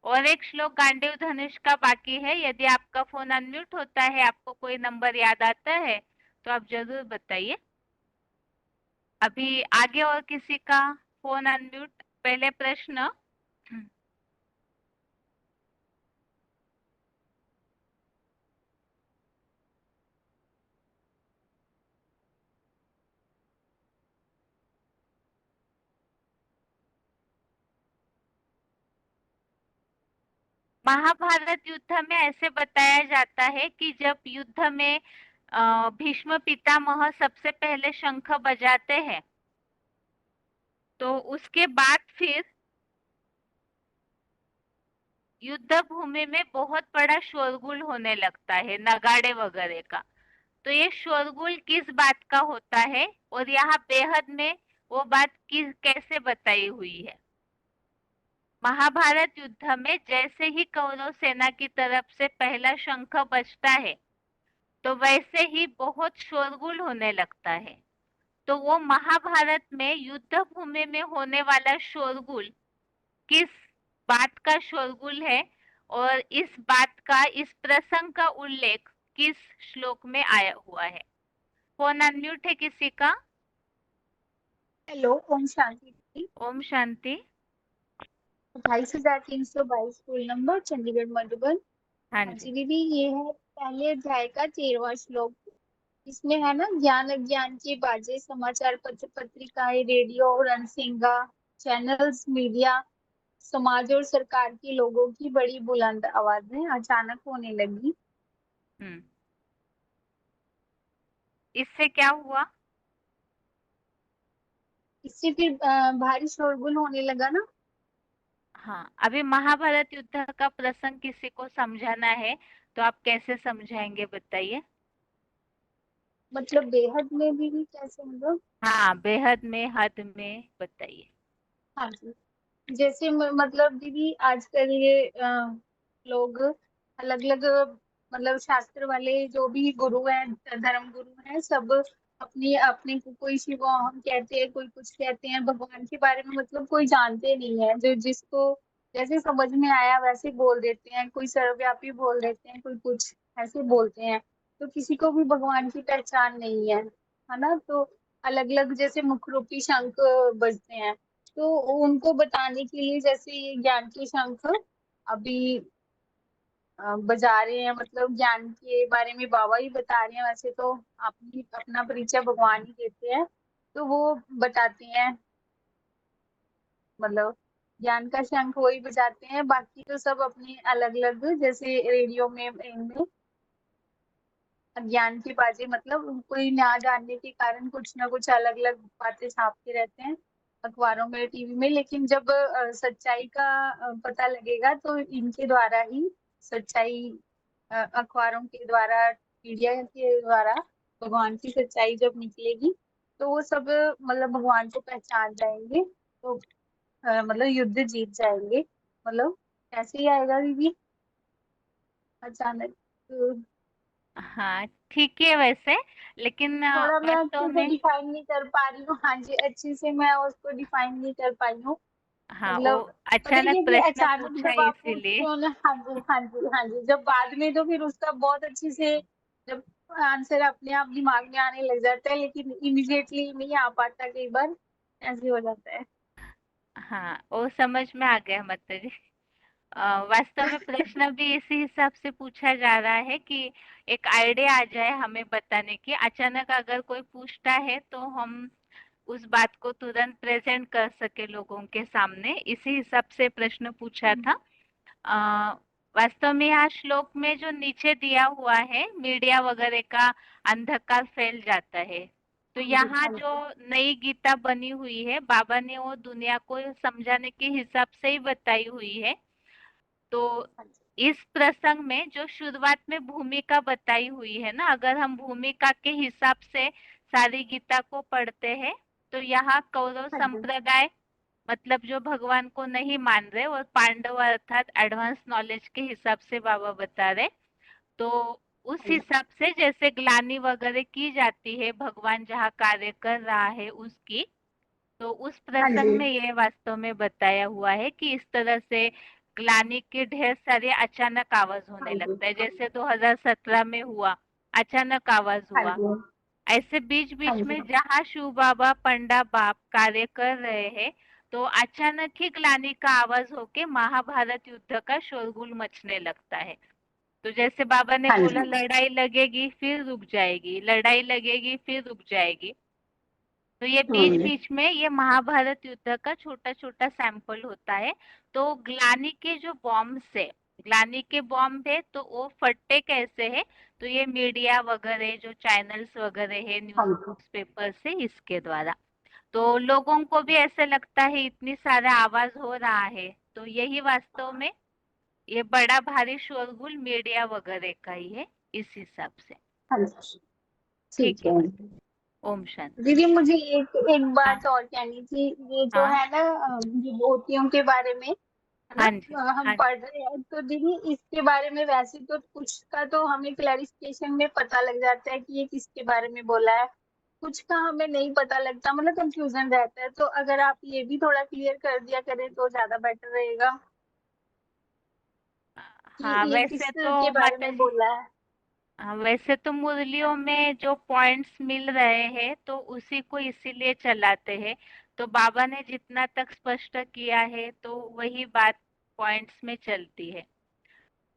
और एक श्लोक गांडीव धनुष का बाकी है। यदि आपका फोन अनम्यूट होता है, आपको कोई नंबर याद आता है तो आप जरूर बताइए। अभी आगे और किसी का फोन अनम्यूट? पहले प्रश्न महाभारत युद्ध में ऐसे बताया जाता है कि जब युद्ध में भीष्म पितामह सबसे पहले शंख बजाते हैं, तो उसके बाद फिर युद्ध भूमि में बहुत बड़ा शोरगुल होने लगता है, नगाड़े वगैरह का। तो ये शोरगुल किस बात का होता है और यहाँ बेहद में वो बात किस कैसे बताई हुई है? महाभारत युद्ध में जैसे ही कौरव सेना की तरफ से पहला शंख बजता है, तो वैसे ही बहुत शोरगुल होने लगता है। तो वो महाभारत में युद्ध भूमि में होने वाला शोरगुल किस बात का शोरगुल है और इस बात का, इस प्रसंग का उल्लेख किस श्लोक में आया हुआ है? फोन अनम्यूट है किसी का? हेलो, ओम शांति। ओम शांति। 28,322 स्कूल नंबर, चंडीगढ़ मधुबन। हाँ हाँ जी। जी दीदी, ये है पहले अध्याय का 13वां श्लोक। इसमें है ना, ज्ञान अज्ञान की बातें, समाचार पत्र पत्रिकाएं, रेडियो और अनसिंगा चैनल्स, मीडिया, समाज और सरकार के लोगों की बड़ी बुलंद आवाजें अचानक होने लगी। इससे क्या हुआ? इससे फिर भारी शोरगुल होने लगा ना। हाँ, अभी महाभारत युद्ध का प्रसंग किसी को समझाना है तो आप कैसे समझाएंगे बताइए। मतलब बेहद में भी कैसे मतलब? हाँ, बेहद में, हद में, बताइए। हाँ जी। जैसे मतलब दीदी आजकल ये लोग अलग अलग मतलब शास्त्र वाले जो भी गुरु हैं, धर्म गुरु हैं, सब अपनी अपने को कोई शिव हम कहते हैं, कोई कुछ कहते हैं, भगवान के बारे में मतलब कोई जानते नहीं है, जो जिसको जैसे समझ में आया वैसे बोल देते हैं, कोई सर्वव्यापी बोल देते हैं, कोई कुछ ऐसे बोलते हैं। तो किसी को भी भगवान की पहचान नहीं है ना। तो अलग अलग जैसे मुख रूपी शंख बजते हैं, तो उनको बताने के लिए जैसे ये ज्ञान के शंख अभी बजा रहे हैं, मतलब ज्ञान के बारे में बाबा ही बता रहे हैं, वैसे तो अपनी अपना परिचय भगवान ही देते हैं, तो वो बताते हैं, मतलब ज्ञान का शंख वही बजाते हैं, बाकी तो सब अपनी अलग अलग जैसे रेडियो में इनमें ज्ञान की बातें, मतलब कोई ना जानने के कारण कुछ ना कुछ अलग अलग बातें छापते रहते हैं अखबारों में, टीवी में। लेकिन जब सच्चाई का पता लगेगा तो इनके द्वारा ही सच्चाई, अखबारों के द्वारा, मीडिया के द्वारा भगवान की सच्चाई जब निकलेगी तो वो सब मतलब भगवान को पहचान जाएंगे, तो मतलब युद्ध जीत जाएंगे। मतलब ऐसे ही आएगा दीदी अचानक। तो हाँ, ठीक है वैसे, लेकिन थोड़ा मैं वास्तव अच्छे से में, डिफाइन नहीं कर पा रही हूँ। हाँ जी, अच्छे से मैं उसको डिफाइन नहीं कर पाई हूँ। हाँ, वो मतलब पता है अचानक क्योंकि प्रश्न अचानक पूछा जब आप पूछते इसीलिए। हो ना, हाँ जी हाँ जी हाँ जी, जब बाद में तो फिर उसका बहुत अच्छे से जब आंसर अपने आप दिमाग में आने लग जाता है, लेकिन इमिडिएटली नहीं आ पाता, कई बार ऐसे हो जाता है। हाँ, वो समझ में आ गया मतलब जी। वास्तव में प्रश्न भी इसी हिसाब से पूछा जा रहा है कि एक आइडिया आ जाए हमें बताने की। अचानक अगर कोई पूछता है तो हम उस बात को तुरंत प्रेजेंट कर सके लोगों के सामने, इसी हिसाब से प्रश्न पूछा था। अ, वास्तव में यहाँ श्लोक में जो नीचे दिया हुआ है, मीडिया वगैरह का अंधकार फैल जाता है, तो हाँ जी यहाँ हाँ जो जी नई गीता बनी हुई है, बाबा ने वो दुनिया को समझाने के हिसाब से ही बताई हुई है। तो हाँ जी इस प्रसंग में जो शुरुआत में भूमिका बताई हुई है ना, अगर हम भूमिका के हिसाब से सारी गीता को पढ़ते हैं, तो यहाँ कौरव हाँ जी संप्रदाय, मतलब जो भगवान को नहीं मान रहे, और पांडव अर्थात एडवांस नॉलेज के हिसाब से बाबा बता रहे। तो उस हाँ जी हिसाब से जैसे ग्लानि वगैरह की जाती है, भगवान जहाँ कार्य कर रहा है उसकी, तो उस हाँ प्रसंग जी में ये वास्तव में बताया हुआ है कि इस तरह से ग्लानि के ढेर सारे अचानक आवाज हाँ होने जी लगता है, जैसे 2017 में हुआ, अचानक आवाज हाँ हुआ। जी ऐसे बीच हाँ बीच जी में जहाँ शिव बाबा पंडा बाप कार्य कर रहे हैं, तो अचानक ही ग्लानि का आवाज होके महाभारत युद्ध का शोरगुल मचने लगता है। तो जैसे बाबा ने हाँ बोला, जी लड़ाई लगेगी फिर रुक जाएगी, लड़ाई लगेगी फिर रुक जाएगी। तो ये बीच हम्म, बीच में ये महाभारत युद्ध का छोटा छोटा सैंपल होता है। तो ग्लानि के जो बॉम्ब है, ग्लानि के बॉम्ब है, तो वो फटते कैसे है, तो ये मीडिया वगैरह जो चैनल्स वगैरह है, हाँ जी न्यूज़पेपर से, इसके द्वारा। तो लोगों को भी ऐसे लगता है इतनी सारा आवाज हो रहा है, तो यही वास्तव में ये बड़ा भारी शोरगुल मीडिया वगैरह का ही है, इस हिसाब से। हाँ जी ठीक ठीक है है। माता जी। ओम शांति। दीदी मुझे एक एक हाँ बात और कहनी थी, ये जो हाँ है ना विभूतियों के बारे में, है ना, हाँ जी हम हाँ जी। पढ़ रहे हैं, तो दीदी इसके बारे में वैसे तो कुछ का तो हमें क्लैरिफिकेशन में पता लग जाता है कि ये किसके बारे में बोला है, कुछ का हमें नहीं पता लगता, मतलब कंफ्यूजन रहता है। तो अगर आप ये भी थोड़ा क्लियर कर दिया करें तो ज्यादा बेटर रहेगा कि हाँ, ये वैसे किस तो के बारे माता में जी, बोला है। वैसे तो मुरलियों में जो पॉइंट्स मिल रहे हैं तो उसी को इसीलिए चलाते हैं। तो बाबा ने जितना तक स्पष्ट किया है तो वही बात पॉइंट्स में चलती है,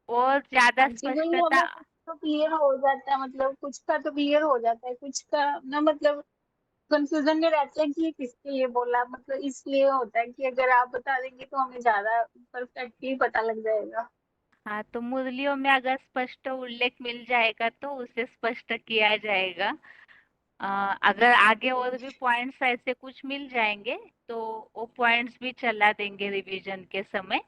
और ज्यादा हाँ जी, वही स्पष्टता। हमें कुछ तो क्लियर हो जाता है, मतलब कुछ का तो क्लियर हो जाता है, कुछ का ना मतलब कंफ्यूजन में रहते हैं कि ये किसके लिए बोला, मतलब इसलिए होता है कि अगर आप बता देंगे तो हमें ज्यादा परफेक्टली पता लग जाएगा। हाँ, तो मुरलियों में अगर स्पष्ट उल्लेख मिल जाएगा तो उसे स्पष्ट किया जाएगा। अगर आगे और भी पॉइंट्स ऐसे कुछ मिल जाएंगे तो वो पॉइंट्स भी चला देंगे रिवीजन के समय।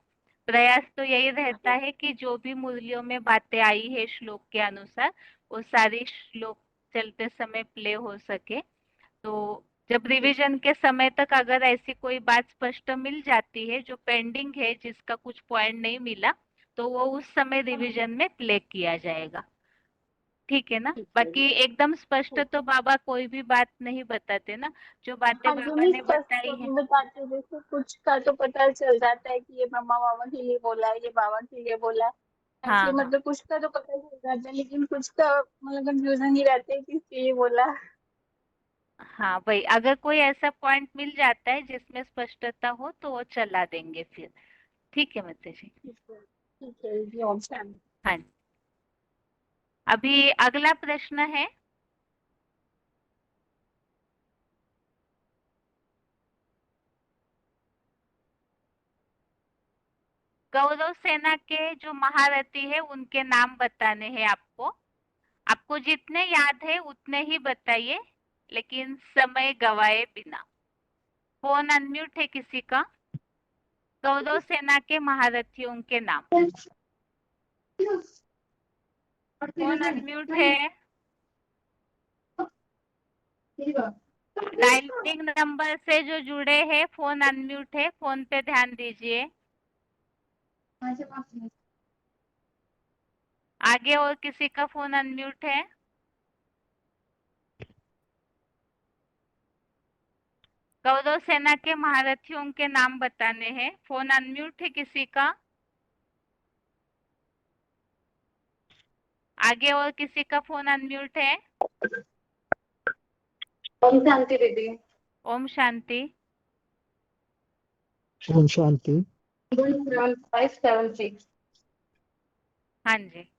प्रयास तो यही रहता है कि जो भी मुरलियों में बातें आई है श्लोक के अनुसार, वो सारी श्लोक चलते समय प्ले हो सके। तो जब रिवीजन के समय तक अगर ऐसी कोई बात स्पष्ट मिल जाती है जो पेंडिंग है, जिसका कुछ पॉइंट नहीं मिला, तो वो उस समय रिवीजन में प्ले किया जाएगा। ठीक है ना? ठीक है। बाकी एकदम स्पष्ट तो बाबा कोई भी बात नहीं बताते ना, जो बातें हाँ, जो बाबा भी ने स्पष्ट बताई है। नहीं बताते, जैसे कुछ का तो पता चल जाता है कि ये मम्मा मामा के लिए बोला है, ये बाबा के लिए बोला है, ऐसे हाँ हाँ मतलब कुछ का तो पता चल जाता है, लेकिन कुछ का मतलब कंफ्यूजन ही रहता है कि किसके लिए बोला। हाँ, वही अगर कोई ऐसा पॉइंट मिल जाता है जिसमें स्पष्टता हो तो वो चला देंगे फिर। ठीक है मित्र जी। ठीक है ये ऑप्शन। हाँ जी। अभी अगला प्रश्न है, गौरव सेना के जो महारथी है उनके नाम बताने हैं आपको। आपको जितने याद है उतने ही बताइए, लेकिन समय गवाए बिना। फोन अनम्यूट है किसी का? गौरव सेना के महारथियों के नाम। फोन अनम्यूट है। डायलिंग नंबर से जो जुड़े हैं फोन अनम्यूट है, फोन पे ध्यान दीजिए। आगे और किसी का फोन अनम्यूट है? गौरव सेना के महारथियों के नाम बताने हैं, फोन अनम्यूट है किसी का? आगे और किसी का फोन अनम्यूट है? ओम शांति दीदी। ओम शांति। ओम शांति। 576। हाँ जी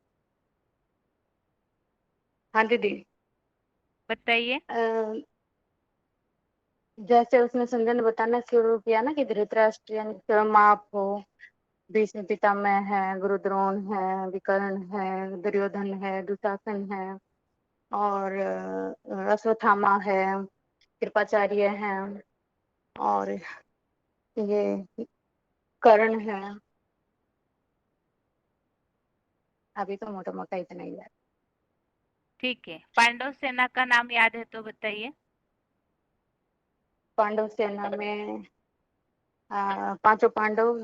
हाँ दीदी। बताइए। जैसे उसमें संजय ने बताना शुरू किया ना कि धृतराष्ट्र यानी माप हो, भीष्म पितामह है, गुरुद्रोण है, विकर्ण है, दुर्योधन है, दुशासन है, और अश्वत्थामा है, कृपाचार्य है, और ये कर्ण है। अभी तो मोटा मोटा इतना ही है। ठीक है, पांडव सेना का नाम याद है तो बताइए। पांडव सेना में पांचों पांडव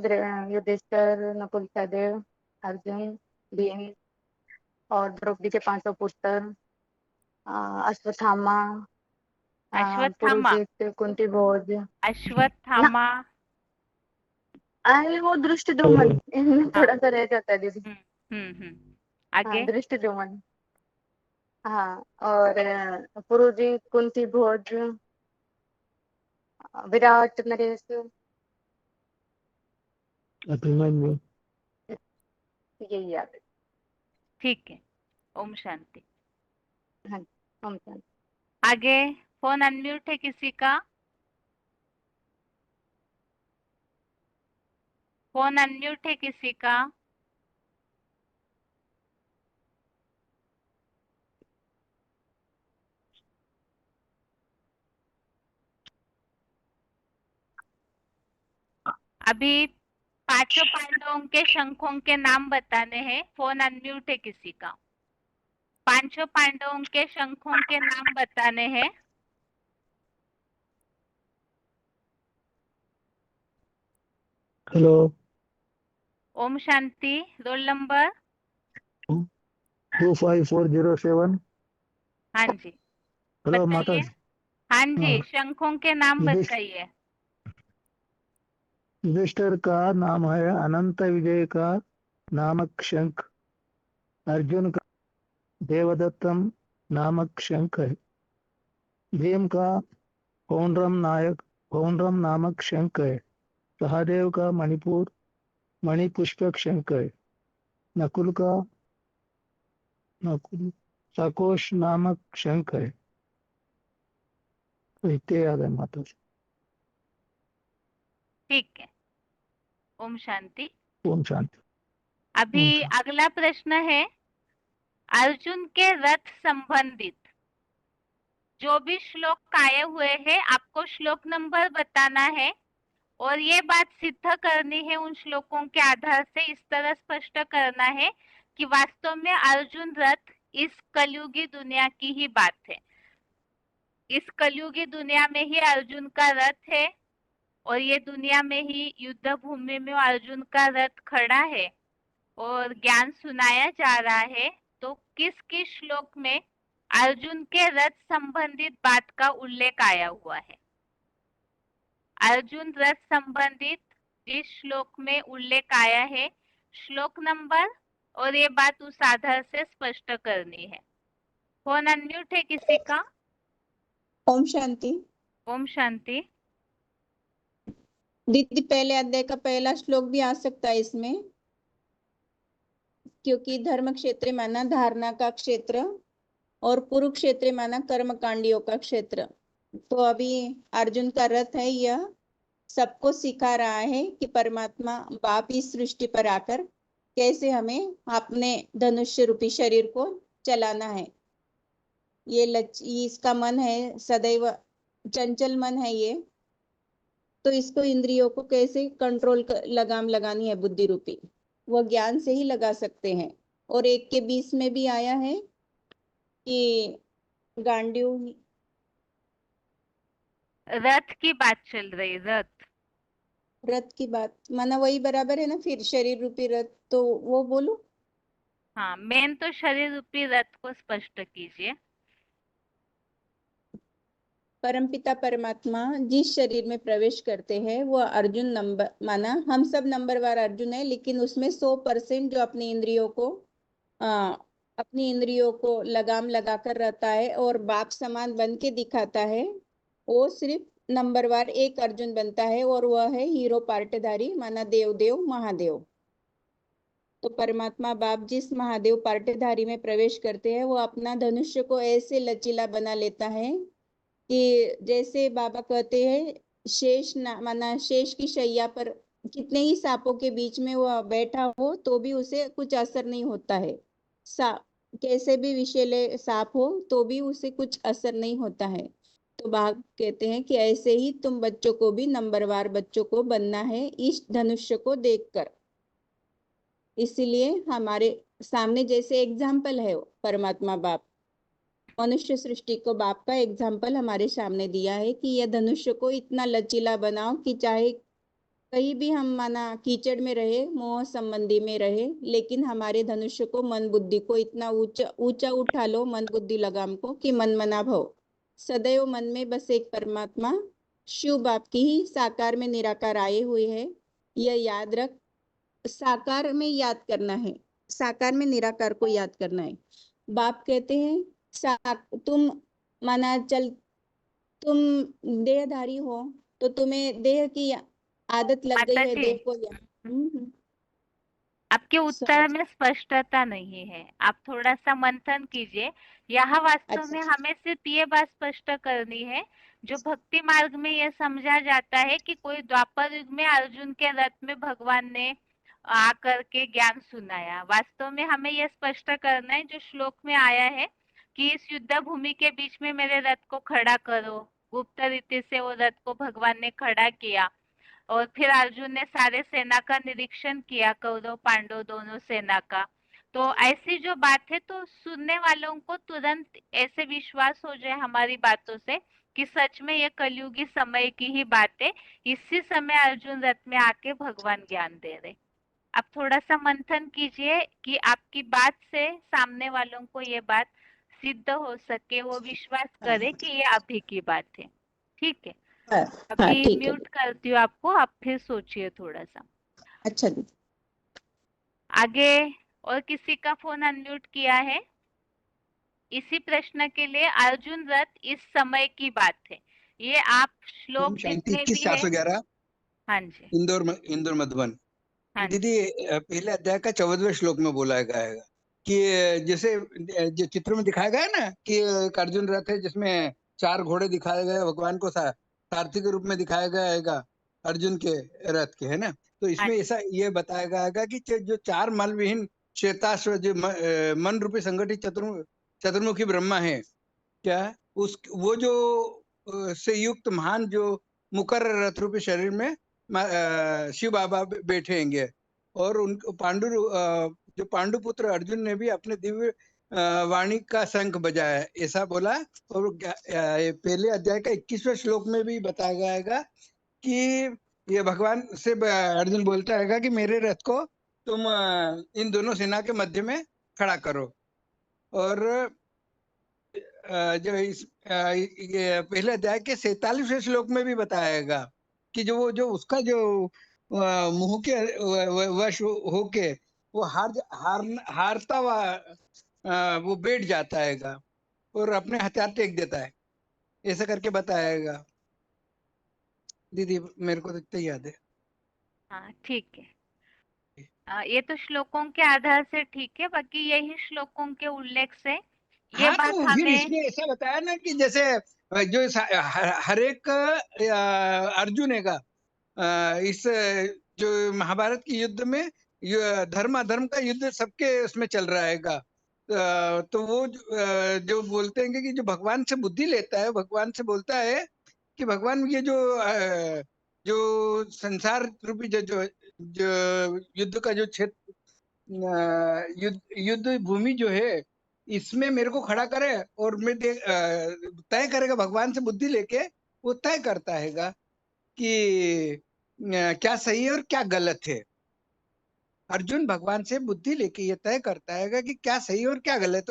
युधिष्ठिर, नकुल, सहदेव, अर्जुन, भीम और द्रौपदी के पांचों पुत्र, अश्वत्थामा, अश्वत्थामा। पुरुजित, कुंती भोज ना। अश्वत्थामा। अरे वो दृष्टद्युम्न, इनमें हाँ। थोड़ा सा रह जाता है दीदी। आगे। हाँ दृष्टद्युम्न। हाँ, और पुरुजित, कुंती भोज, विराट, नरेश, अभिमन्यु। यही याद है। ठीक है, ओम शांति। हाँ ओम शांति। आगे फोन अनम्यूट है किसी का? फोन अनम्यूट है किसी का? अभी पांचों पांडवों के शंखों के नाम बताने हैं, फोन अनम्यूट है किसी का? पांचों पांडवों के शंखों के नाम बताने हैं। Hello. Om Shanti. Roll number? 25407। हाँ जी हेलो माता बताइए। जी। हाँ जी, हाँ, शंखों के नाम बताइए। युधिष्ठिर का नाम है अनंत विजय का नामक शंख। अर्जुन का देवदत्तम नामक शंख है। भीम का पौंड्रम नामक शंख है। सहदेव का मणिपुष्पक शंख है। नकुल का नकुल सकोश नामक शंख है। तो इतने याद है माता जी। ठीक है, ओम शांति। ओम शांति। अभी ओम शांति। अगला प्रश्न है, अर्जुन के रथ संबंधित जो भी श्लोक आए हुए हैं आपको श्लोक नंबर बताना है, और ये बात सिद्ध करनी है उन श्लोकों के आधार से। इस तरह स्पष्ट करना है कि वास्तव में अर्जुन रथ इस कलयुगी दुनिया की ही बात है। इस कलयुगी दुनिया में ही अर्जुन का रथ है और ये दुनिया में ही युद्ध भूमि में अर्जुन का रथ खड़ा है और ज्ञान सुनाया जा रहा है। तो किस किस श्लोक में अर्जुन के रथ संबंधित बात का उल्लेख आया हुआ है? अर्जुन रथ संबंधित जिस श्लोक में उल्लेख आया है, श्लोक नंबर और ये बात उस आधार से स्पष्ट करनी है। फोन अनम्यूट है किसी का? ओम शांति। ओम शांति। दीदी पहले अध्याय का पहला श्लोक भी आ सकता है इसमें, क्योंकि धर्म क्षेत्र माना धारणा का क्षेत्र और कुरुक्षेत्र माना कर्मकांडियों का क्षेत्र। तो अभी अर्जुन का रथ है, यह सबको सिखा रहा है कि परमात्मा बाप इस सृष्टि पर आकर कैसे हमें अपने धनुष्य रूपी शरीर को चलाना है। ये इसका मन है सदैव चंचल मन है ये, तो इसको इंद्रियों को कैसे कंट्रोल लगाम लगानी है बुद्धि रूपी, वह ज्ञान से ही लगा सकते हैं। और 1 के 20 में भी आया है कि गांडीव रथ की बात चल रही, रथ की बात माना वही बराबर है ना, फिर शरीर रूपी रथ, तो वो बोलो। हाँ, मेन तो शरीर रूपी रथ को स्पष्ट कीजिए। परमपिता परमात्मा जिस शरीर में प्रवेश करते हैं वो अर्जुन नंबर माना हम सब नंबरवार अर्जुन है, लेकिन उसमें 100% जो अपनी इंद्रियों को लगाम लगाकर रहता है और बाप समान बन के दिखाता है, वो सिर्फ नंबरवार 1 अर्जुन बनता है और वह है हीरो पार्टधारी माना देव महादेव। तो परमात्मा बाप जिस महादेव पार्टधारी में प्रवेश करते हैं वो अपना धनुष्य को ऐसे लचीला बना लेता है कि जैसे बाबा कहते हैं माना शेष की शैया पर कितने ही सांपों के बीच में वह बैठा हो तो भी उसे कुछ असर नहीं होता है। कैसे भी विषैले सांप हो तो भी उसे कुछ असर नहीं होता है। तो बाबा कहते हैं कि ऐसे ही तुम बच्चों को भी नंबरवार बच्चों को बनना है इस धनुष्य को देखकर। इसीलिए हमारे सामने जैसे एग्जाम्पल है परमात्मा बाप, मनुष्य सृष्टि को बाप का एग्जाम्पल हमारे सामने दिया है कि यह धनुष्य को इतना लचीला बनाओ कि चाहे कहीं भी हम माना कीचड़ में रहे, मोह संबंधी में रहे, लेकिन हमारे धनुष्य को मन बुद्धि को इतना ऊंचा उठा लो, मन बुद्धि लगाम को, कि मन मना भव। सदैव मन में बस एक परमात्मा शिव बाप की ही साकार में निराकार आए हुए है, यह याद रख। साकार में याद करना है, साकार में निराकार को याद करना है। बाप कहते हैं तुम माना तुम देहधारी हो तो तुम्हें देह की आदत लग गई है, देह को आपके उत्तर में स्पष्टता नहीं है, आप थोड़ा सा मंथन कीजिए। यहाँ वास्तव में हमें सिर्फ ये बात स्पष्ट करनी है, जो भक्ति मार्ग में यह समझा जाता है कि कोई द्वापर युग में अर्जुन के रथ में भगवान ने आकर के ज्ञान सुनाया। वास्तव में हमें यह स्पष्ट करना है जो श्लोक में आया है कि इस युद्ध भूमि के बीच में मेरे रथ को खड़ा करो। गुप्त रीति से वो रथ को भगवान ने खड़ा किया और फिर अर्जुन ने सारे सेना का निरीक्षण किया, कौरव पांडव दोनों सेना का। तो ऐसी जो बात है तो सुनने वालों को तुरंत ऐसे विश्वास हो जाए हमारी बातों से कि सच में ये कलयुगी समय की ही बात है। इसी समय अर्जुन रथ में आके भगवान ज्ञान दे रहे। आप थोड़ा सा मंथन कीजिए कि आपकी बात से सामने वालों को ये बात सिद्ध हो सके, वो विश्वास करे कि ये अभी की बात है। ठीक है, अभी म्यूट करती हूँ आपको, आप फिर सोचिए थोड़ा सा। अच्छा जी, आगे और किसी का फोन अनम्यूट किया है? इसी प्रश्न के लिए अर्जुन रथ इस समय की बात है, ये आप श्लोक जितने भी है। हाँ जी, इंदौर मधुबन। दीदी पहले अध्याय का 14वें श्लोक में बोला गया है कि जैसे जो चित्र में दिखाया गया है ना कि अर्जुन रथ है जिसमें 4 घोड़े दिखाए गए, भगवान को सारथी के रूप में दिखाया गया है अर्जुन के रथ के, है ना। तो इसमें ऐसा ये बताया गया है कि जो 4 मल विहीन श्वेताश्व जो मन रूपी संगठित चतुर्मुखी ब्रह्मा है क्या, वो जो से युक्त महान जो मुकर रथ रूपी शरीर में शिव बाबा बैठेंगे और उनको जो पांडुपुत्र अर्जुन ने भी अपने दिव्य वाणी का शंख बजाया, ऐसा बोला। और पहले अध्याय का 21वें श्लोक में भी बताया गया कि ये भगवान से अर्जुन बोलता है कि मेरे रथ को तुम इन दोनों सेना के मध्य में खड़ा करो। और जो इस ये पहले अध्याय के 47वें श्लोक में भी बताएगा कि जो उसका जो मुंह के वश होके वो हारता हुआ वो बैठ जाता है और अपने हथियार टेक देता है, ऐसा करके बताएगा। दीदी मेरे को तो इतना याद है। हाँ ठीक है। ये तो श्लोकों के आधार से ठीक है, बाकी यही श्लोकों के उल्लेख से ये हाँ, बात तो फिर हमें इसमें ऐसा बताया ना कि जैसे जो हर एक अर्जुन है इस जो महाभारत की युद्ध में धर्म अधर्म का युद्ध सबके उसमें चल रहा है तो वो जो बोलते हैं कि जो भगवान से बुद्धि लेता है, भगवान से बोलता है कि भगवान ये जो संसार रूपी जो युद्ध का जो क्षेत्र युद्ध भूमि जो है इसमें मेरे को खड़ा करे और मैं तय करेगा, भगवान से बुद्धि लेके वो तय करता है कि क्या सही है और क्या गलत है। अर्जुन भगवान से बुद्धि लेके ये तय करता है कि क्या सही और क्या गलत।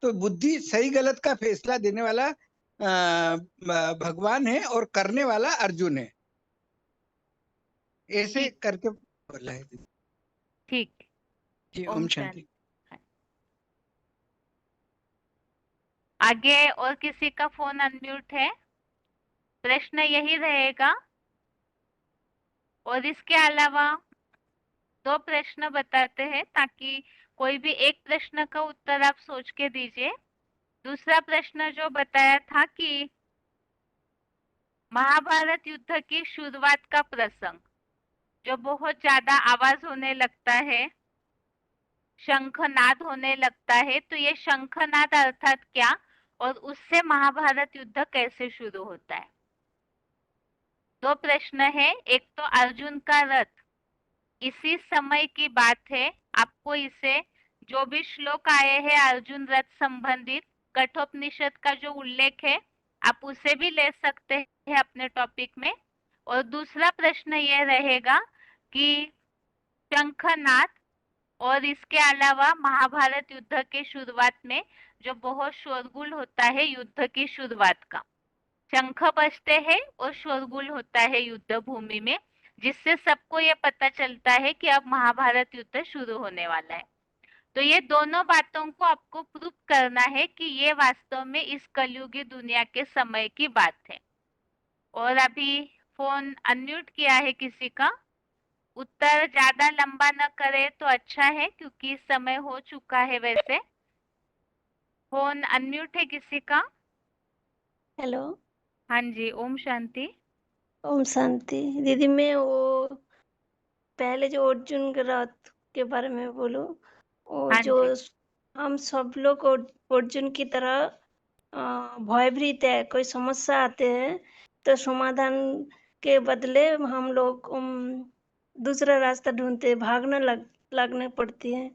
तो बुद्धि सही गलत का फैसला देने वाला भगवान है और करने वाला अर्जुन है, ऐसे करके बोला है। ठीक। जी, ओम ओम शांति। शांति। आगे और किसी का फोन अनम्यूट है? प्रश्न यही रहेगा। और इसके अलावा 2 प्रश्न बताते हैं ताकि कोई भी एक प्रश्न का उत्तर आप सोच के दीजिए। दूसरा प्रश्न जो बताया था कि महाभारत युद्ध की शुरुआत का प्रसंग जो बहुत ज्यादा आवाज होने लगता है, शंखनाद होने लगता है, तो ये शंखनाद अर्थात क्या और उससे महाभारत युद्ध कैसे शुरू होता है? 2 प्रश्न है। एक तो अर्जुन का रथ, इसी समय की बात है। आपको इसे जो भी श्लोक आए हैं अर्जुन रथ संबंधित कठोपनिषद का जो उल्लेख है आप उसे भी ले सकते हैं अपने टॉपिक में। और दूसरा प्रश्न यह रहेगा कि शंखनाद और इसके अलावा महाभारत युद्ध के शुरुआत में जो बहुत शोरगुल होता है युद्ध की शुरुआत का, शंख बजते हैं और शोरगुल होता है युद्ध भूमि में, जिससे सबको ये पता चलता है कि अब महाभारत युद्ध शुरू होने वाला है। तो ये दोनों बातों को आपको प्रूव करना है कि ये वास्तव में इस कलयुगी दुनिया के समय की बात है। और अभी फोन अनम्यूट किया है किसी का, उत्तर ज्यादा लंबा न करे तो अच्छा है क्योंकि समय हो चुका है। वैसे फोन अनम्यूट है किसी का? हेलो। हाँ जी, ओम शांति। ओम शांति। दीदी मैं वो पहले जो अर्जुन के रथ के बारे में बोलूं, वो हाँ जो जी। हम सब लोग अर्जुन की तरह भयभीत है, कोई समस्या आते हैं तो समाधान के बदले हम लोग दूसरा रास्ता ढूंढते, भागने लगने पड़ती है।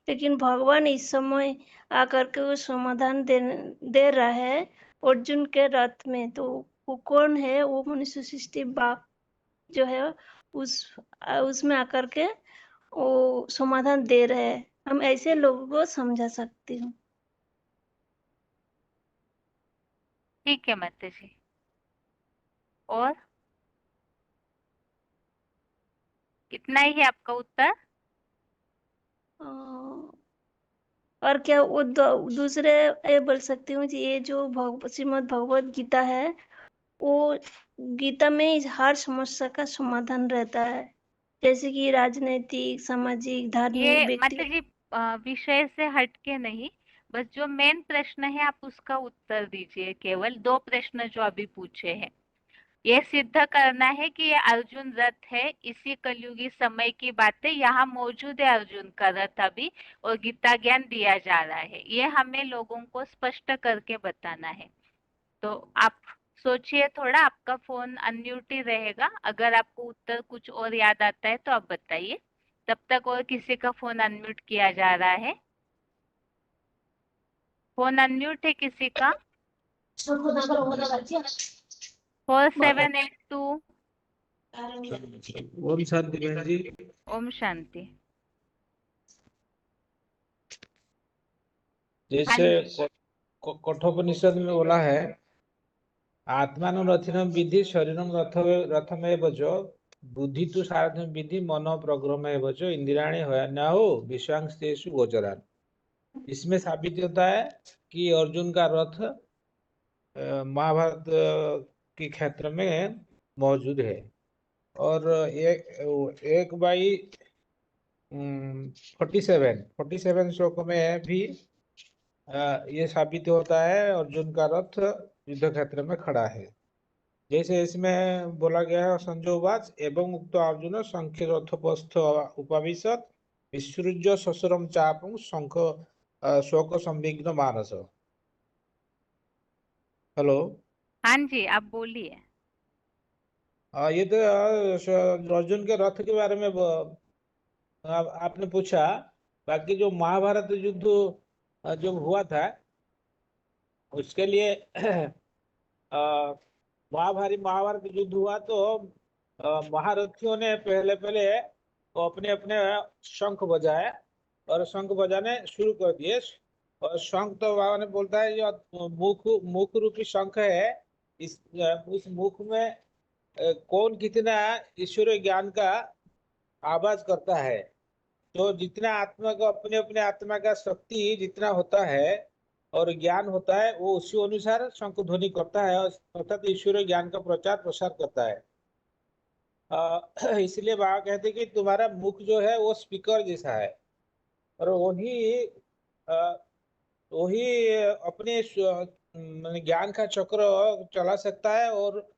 लेकिन भगवान इस समय आकर के वो समाधान दे रहा है अर्जुन के रथ में। तो वो कौन है? वो मनुष्य सृष्टि बाप जो है उसमें आकर के वो समाधान दे रहे हैं। हम ऐसे लोगों को समझा सकती हूँ। ठीक है माता जी। और इतना ही है आपका उत्तर? और क्या वो दूसरे ये बोल सकती हूँ कि ये जो श्रीमद् भगवत गीता है, वो गीता में हर समस्या का समाधान रहता है, जैसे कि राजनीतिक, सामाजिक, धार्मिक, ये व्यक्ति। माता जी विषय से हटके नहीं, बस जो मेन प्रश्न है आप उसका उत्तर दीजिए। केवल 2 प्रश्न जो अभी पूछे हैं, ये सिद्ध करना है कि ये अर्जुन रथ है, इसी कलयुगी समय की बातें यहाँ मौजूद है अर्जुन का रथ अभी, और गीता ज्ञान दिया जा रहा है, ये हमें लोगों को स्पष्ट करके बताना है। तो आप सोचिए थोड़ा, आपका फोन अनम्यूट ही रहेगा। अगर आपको उत्तर कुछ और याद आता है तो आप बताइए, तब तक और किसी का फोन अनम्यूट किया जा रहा है। फोन अनम्यूट है किसी का? 4782। ओम शांति बहन जी। ओम शांति। जैसे कठोपनिषद में बोला है, आत्मान रथिनम विधि शरीरम रथमेव च बुद्धि तो सारथम विधि मनो प्रग्रहमेव च इंद्रियाणि हयन्याहो विश्वांस्तेषु गोचरान। इसमें साबित होता है कि अर्जुन का रथ महाभारत के क्षेत्र में मौजूद है। और एक बाई 47 श्लोक में भी ये साबित होता है अर्जुन का रथ युद्ध क्षेत्र में खड़ा है। जैसे इसमें बोला गया है संजोवाच एवं उक्त अर्जुन संख्य रथोपस्थ उपाविशत विसृज्य ससुरम चापं शंख शोक संविघ्न मानस। हेलो। हाँ जी, आप बोलिए। ये तो अर्जुन के रथ के बारे में आपने पूछा। बाकी जो महाभारत युद्ध जो हुआ था उसके लिए महाभारत युद्ध हुआ तो महारथियों ने पहले अपने अपने शंख बजाए और शंख बजाने शुरू कर दिए। और शंख तो बाबा ने बोलता है जो मुख रूपी शंख है, उस मुख में कौन कितना ईश्वरीय ज्ञान का आवाज करता है। तो जितना आत्मा को अपने अपने आत्मा का शक्ति जितना होता है और ज्ञान होता है वो उसी अनुसार शंख ध्वनि करता है, अर्थात ईश्वरीय ज्ञान का प्रचार प्रसार करता है। इसलिए बाबा कहते कि तुम्हारा मुख जो है वो स्पीकर जैसा है और वही अपने ज्ञान का चक्र चला सकता है और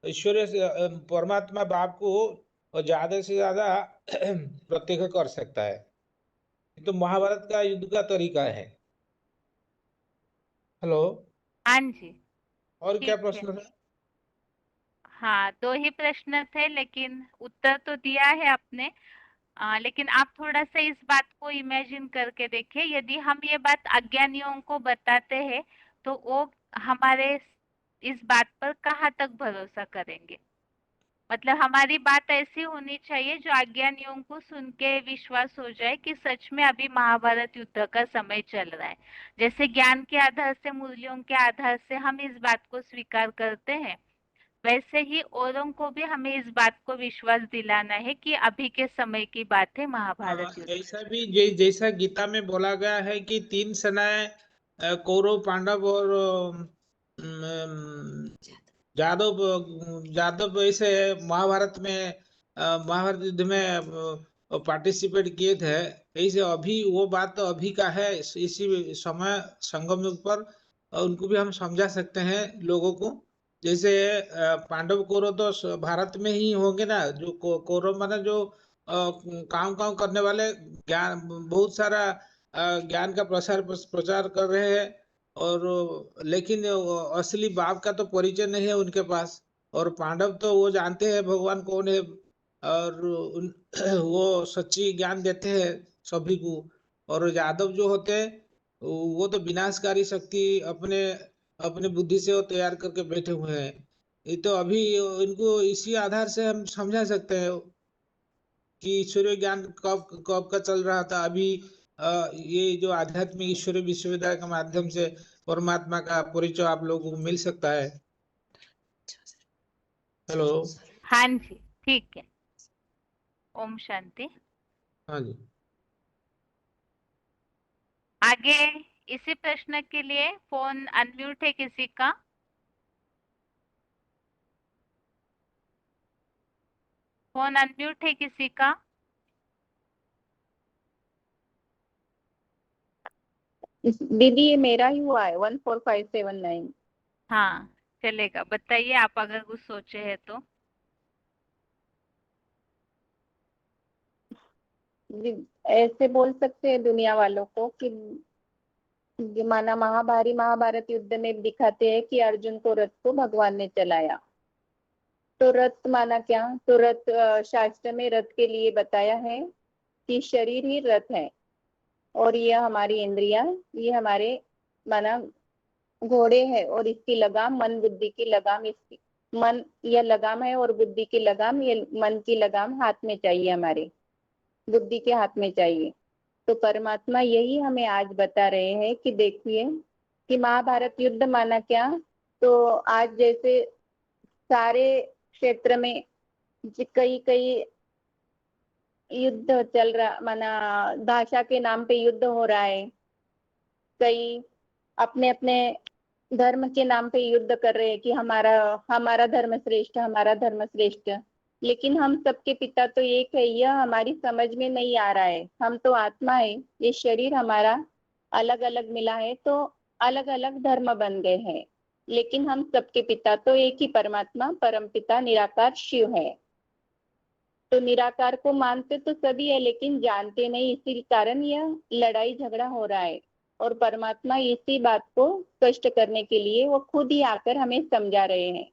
ईश्वरीय परमात्मा बाप को ज्यादा से ज्यादा प्रत्यक्ष कर सकता है। तो महाभारत का युद्ध का तरीका है। हेलो। हाँ जी, और क्या ठीक है। प्रश्न है? हाँ, 2 ही प्रश्न थे लेकिन उत्तर तो दिया है आपने। लेकिन आप थोड़ा सा इस बात को इमेजिन करके देखिए, यदि हम ये बात अज्ञानियों को बताते हैं तो वो हमारे इस बात पर कहाँ तक भरोसा करेंगे। मतलब हमारी बात ऐसी होनी चाहिए जो अज्ञानियों को सुन के विश्वास हो जाए कि सच में अभी महाभारत युद्ध का समय चल रहा है। जैसे ज्ञान के आधार से, मूल्यों के आधार से हम इस बात को स्वीकार करते हैं, वैसे ही औरों को भी हमें इस बात को विश्वास दिलाना है कि अभी के समय की बात है महाभारत युद्ध। ऐसा भी जैसा गीता में बोला गया है कि 3 सेनाएं कौरव, पांडव और जादव ऐसे महाभारत युद्ध में पार्टिसिपेट किए थे। ऐसे अभी वो बात तो अभी का है, इसी समय संगम पर उनको भी हम समझा सकते हैं लोगों को। जैसे पांडव कौरव तो भारत में ही होंगे ना, जो कौरव माने जो काम करने वाले, ज्ञान बहुत सारा ज्ञान का प्रचार कर रहे हैं और लेकिन असली बाप का तो परिचय नहीं है उनके पास। और पांडव तो वो जानते हैं भगवान कौन है और वो सच्ची ज्ञान देते हैं सभी को। और यादव जो होते हैं वो तो विनाशकारी शक्ति अपने अपने बुद्धि से वो तैयार करके बैठे हुए हैं। ये तो अभी इनको इसी आधार से हम समझा सकते हैं कि ईश्वरीय ज्ञान कब कब का चल रहा था। अभी ये जो आध्यात्मिक ईश्वरीय विश्वविद्यालय के माध्यम से परमात्मा का परिचय आप लोगों को मिल सकता है। हेलो। हाँ जी, ठीक है। ओम शांति। हाँ जी। आगे इसी प्रश्न के लिए फोन अनम्यूट है किसी का? फोन अनम्यूट है किसी का? दीदी ये मेरा ही हुआ है 14579। हाँ, चलेगा, बताइए आप अगर कुछ सोचे है तो। ऐसे बोल सकते हैं दुनिया वालों को कि माना महाभारत युद्ध में दिखाते हैं कि अर्जुन को रथ को भगवान ने चलाया। तो रथ माना क्या? तो रथ शास्त्र में रथ के लिए बताया है कि शरीर ही रथ है और ये हमारी इंद्रियां, ये हमारे माना घोड़े है, और इसकी लगाम मन बुद्धि की लगाम, इसकी मन यह लगाम है और बुद्धि की लगाम, ये मन की लगाम हाथ में चाहिए, हमारे बुद्धि के हाथ में चाहिए। तो परमात्मा यही हमें आज बता रहे हैं कि देखिए कि महाभारत युद्ध माना क्या, तो आज जैसे सारे क्षेत्र में कई कई युद्ध चल रहा, माना भाषा के नाम पे युद्ध हो रहा है, कई अपने अपने धर्म के नाम पे युद्ध कर रहे हैं कि हमारा हमारा धर्म श्रेष्ठ, हमारा धर्म श्रेष्ठ। लेकिन हम सबके पिता तो एक है, यह हमारी समझ में नहीं आ रहा है। हम तो आत्मा है, ये शरीर हमारा अलग अलग मिला है तो अलग अलग धर्म बन गए हैं, लेकिन हम सबके पिता तो एक ही परमात्मा परम पिता निराकार शिव है। तो निराकार को मानते तो सभी है, लेकिन जानते नहीं, इसी कारण यह लड़ाई झगड़ा हो रहा है। और परमात्मा इसी बात को स्पष्ट करने के लिए वो खुद ही आकर हमें समझा रहे हैं।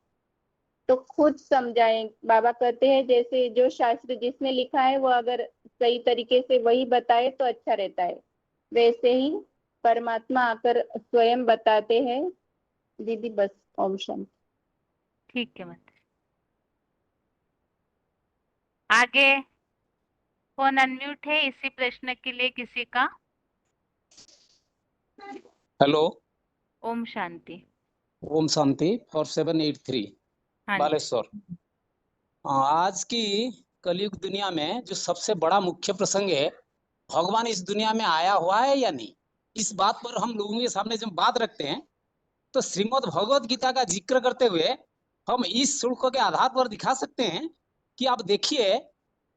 तो खुद समझाएं, बाबा कहते हैं जैसे जो शास्त्र जिसने लिखा है वो अगर सही तरीके से वही बताए तो अच्छा रहता है, वैसे ही परमात्मा आकर स्वयं बताते हैं। दीदी बस, ओम शांति। ठीक है माता। आगे फोन अनम्यूट है इसी प्रश्न के लिए किसी का? हेलो, ओम शांति। ओम शांति 4783 हाँ जी। बालेश्वर। आज की कलयुग दुनिया में जो सबसे बड़ा मुख्य प्रसंग है, भगवान इस दुनिया में आया हुआ है या नहीं, इस बात पर हम लोगों के सामने जब बात रखते हैं तो श्रीमद् भगवद गीता का जिक्र करते हुए हम इस श्लोक के आधार पर दिखा सकते हैं कि आप देखिए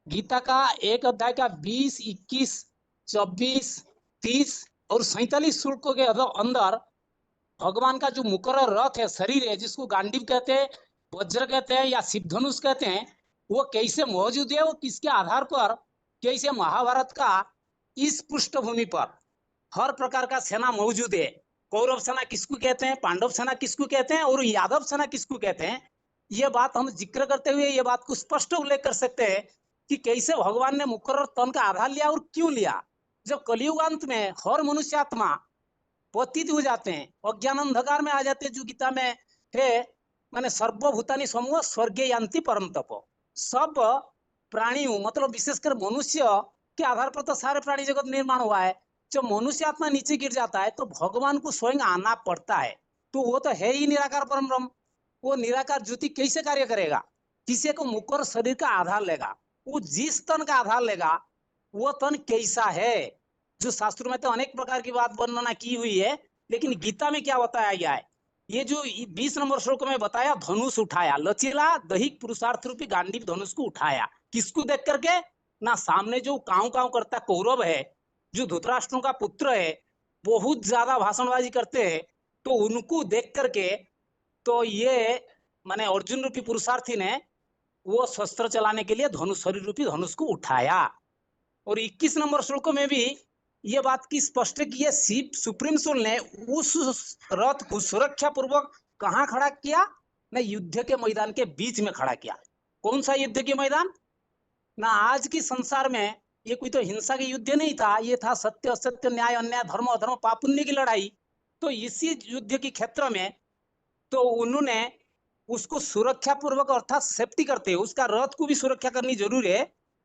गीता का एक अध्याय का 20, 21, 24, 30 और 47 श्लोकों के अंदर भगवान का जो मुकर्रर रथ है, शरीर है, जिसको गांडीव कहते हैं, वज्र कहते हैं या शिव धनुष कहते हैं, वो कैसे मौजूद है, वो किसके आधार पर, कैसे महाभारत का इस पृष्ठभूमि पर हर प्रकार का सेना मौजूद है। कौरव सेना किसको कहते हैं, पांडव सेना किसको कहते हैं और यादव सेना किसको कहते हैं, ये बात हम जिक्र करते हुए ये बात को स्पष्ट उल्लेख कर सकते हैं कि कैसे भगवान ने मुकर्रर तन का आधार लिया और क्यों लिया। जब कलियुगांत में हर मनुष्य आत्मा पतित हो जाते हैं, अज्ञान अंधकार में आ जाते हैं, जो गीता में है, माने सर्वभूतानि समूह स्वर्गे यान्ति परम तप। सब प्राणियों मतलब विशेषकर मनुष्य के आधार पर तो सारे प्राणी जगत निर्माण हुआ है। जब मनुष्य आत्मा नीचे गिर जाता है तो भगवान को स्वयं आना पड़ता है। तो वो तो है ही निराकार परम ब्रह्म। वो निराकार ज्योति कैसे कार्य करेगा, किसी को मुकर शरीर का आधार लेगा, वो जिस तन का आधार लेगा वो तन कैसा है, जो शास्त्रों में तो अनेक प्रकार की बात वर्णना की हुई है, लेकिन गीता में क्या बताया गया है, ये जो 20 नंबर श्लोक में बताया, धनुष उठाया, लचीला दैहिक पुरुषार्थ रूपी गांडीव धनुष को उठाया। किसको देख करके, ना सामने जो काव काव करता कौरव है, जो धृतराष्ट्रों का पुत्र है, बहुत ज्यादा भाषणबाजी करते हैं, तो उनको देख करके तो ये माने अर्जुन रूपी पुरुषार्थी ने वो शस्त्र चलाने के लिए धनुष, शरीर रूपी धनुष को उठाया। और 21 नंबर श्लोक में भी ये बात की स्पष्ट की है, शिव सुप्रीम सोल ने उस रथ को सुरक्षा पूर्वक कहाँ खड़ा किया, ना युद्ध के मैदान के बीच में खड़ा किया। कौन सा युद्ध के मैदान, ना आज की संसार में ये कोई तो हिंसा के युद्ध नहीं था, ये था सत्य असत्य, न्याय अन्याय, धर्म अधर्म, पाप पुण्य की लड़ाई। तो इसी युद्ध के क्षेत्र में तो उन्होंने उसको सुरक्षा पूर्वक अर्थात सेफ्टी करते हैं, उसका रथ को भी सुरक्षा करनी जरूरी है,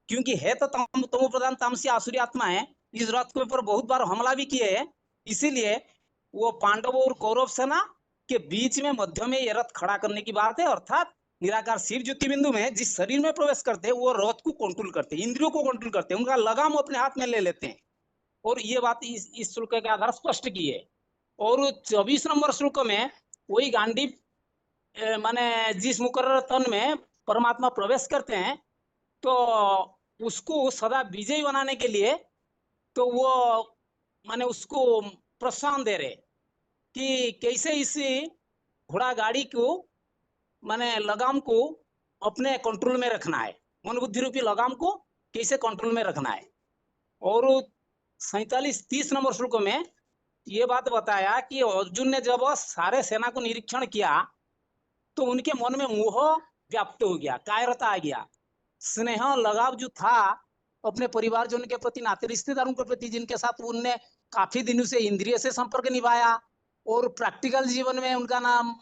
क्योंकि है तो तमो प्रधान तामसी आसुरी आत्मा है, इस रथ के ऊपर बहुत बार हमला भी किए हैं। इसीलिए वो पांडव और कौरव सेना के बीच में मध्य में ये रथ खड़ा करने की बात है, अर्थात निराकार शिव ज्योति बिंदु में जिस शरीर में प्रवेश करते हैं वो रथ को कंट्रोल करते हैं, इंद्रियों को कंट्रोल करते हैं, उनका लगाम अपने हाथ में ले लेते हैं। और ये बात इस श्लोक के आधार स्पष्ट की है। और 24 नंबर श्लोक में वही गांडीव माने जिस मुकर्रर तन में परमात्मा प्रवेश करते हैं, तो उसको सदा विजयी बनाने के लिए तो वो माने उसको प्रोत्साहन दे रहे कि कैसे इसी घोड़ा गाड़ी को माने लगाम को अपने कंट्रोल में रखना है, मन बुद्धि रूपी लगाम को कैसे कंट्रोल में रखना है। और 47-30 नंबर श्लोक में ये बात बताया कि अर्जुन ने जब सारे सेना को निरीक्षण किया तो उनके मन में मोह व्याप्त हो गया, कायरता आ गया, स्नेह लगाव जो था अपने परिवारजनों के प्रति, नाते रिश्तेदारों के प्रति जिनके साथ उनने काफी दिनों से इंद्रिय से संपर्क निभाया, और प्रैक्टिकल जीवन में उनका नाम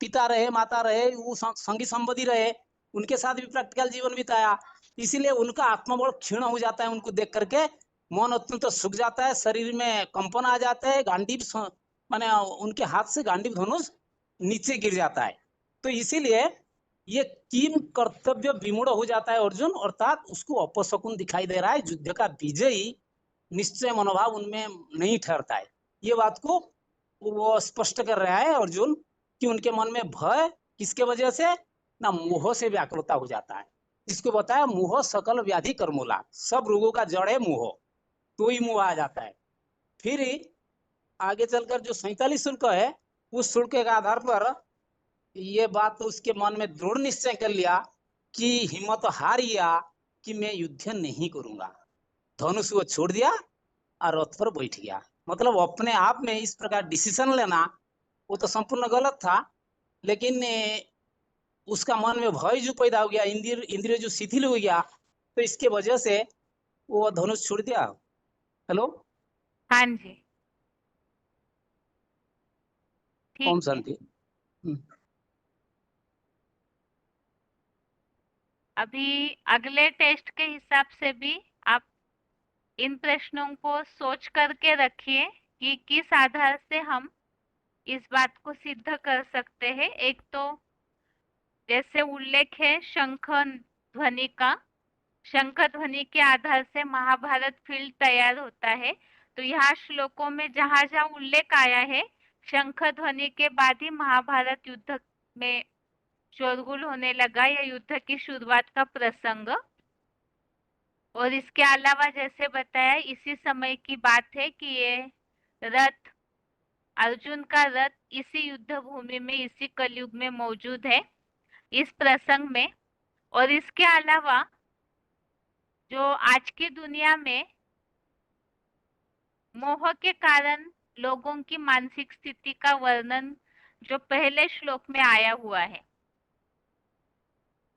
पिता रहे, माता रहे, वो संगी संबंधी रहे, उनके साथ भी प्रैक्टिकल जीवन बिताया, इसीलिए उनका आत्मबल क्षीण हो जाता है। उनको देख करके मन अत्यंत तो सूख जाता है, शरीर में कंपन आ जाता है, गांडीव माने उनके हाथ से गांडीव धनुष नीचे गिर जाता है। तो इसीलिए ये किम कर्तव्य विमूढ़ हो जाता है अर्जुन, अर्थात उसको अपशकुन दिखाई दे रहा है, युद्ध का विजयी निश्चय मनोभाव उनमें नहीं ठहरता है। ये बात को वो स्पष्ट कर रहा है अर्जुन कि उनके मन में भय किसके वजह से, ना मोह से व्याकुलता हो जाता है। इसको बताया मोह सकल व्याधि कर्मूला, सब रोगों का जड़ है मोह, तो ही मोह आ जाता है। फिर आगे चलकर जो 47 शुल्क है, उस शुल्क के आधार पर ये बात उसके मन में दृढ़ निश्चय कर लिया कि हिम्मत हार गया कि मैं युद्ध नहीं करूंगा, धनुष वो छोड़ दिया और रथ पर बैठ गया। मतलब अपने आप में इस प्रकार डिसीजन लेना वो तो संपूर्ण गलत था, लेकिन उसका मन में भय जो पैदा हो गया, इंद्रिय जो शिथिल हो गया, तो इसके वजह से वो धनुष छोड़ दिया। हेलो, हाँ जी, ओम ठीक है। शांति। अभी अगले टेस्ट के हिसाब से भी आप इन प्रश्नों को सोच करके रखिए कि किस आधार से हम इस बात को सिद्ध कर सकते हैं। एक तो जैसे उल्लेख है शंख ध्वनि का, शंख ध्वनि के आधार से महाभारत फील्ड तैयार होता है। तो यहाँ श्लोकों में जहाँ जहाँ उल्लेख आया है, शंख ध्वनि के बाद ही महाभारत युद्ध में शोरगुल होने लगा, या युद्ध की शुरुआत का प्रसंग। और इसके अलावा जैसे बताया, इसी समय की बात है कि ये रथ, अर्जुन का रथ इसी युद्ध भूमि में, इसी कलयुग में मौजूद है, इस प्रसंग में। और इसके अलावा जो आज की दुनिया में मोह के कारण लोगों की मानसिक स्थिति का वर्णन जो पहले श्लोक में आया हुआ है,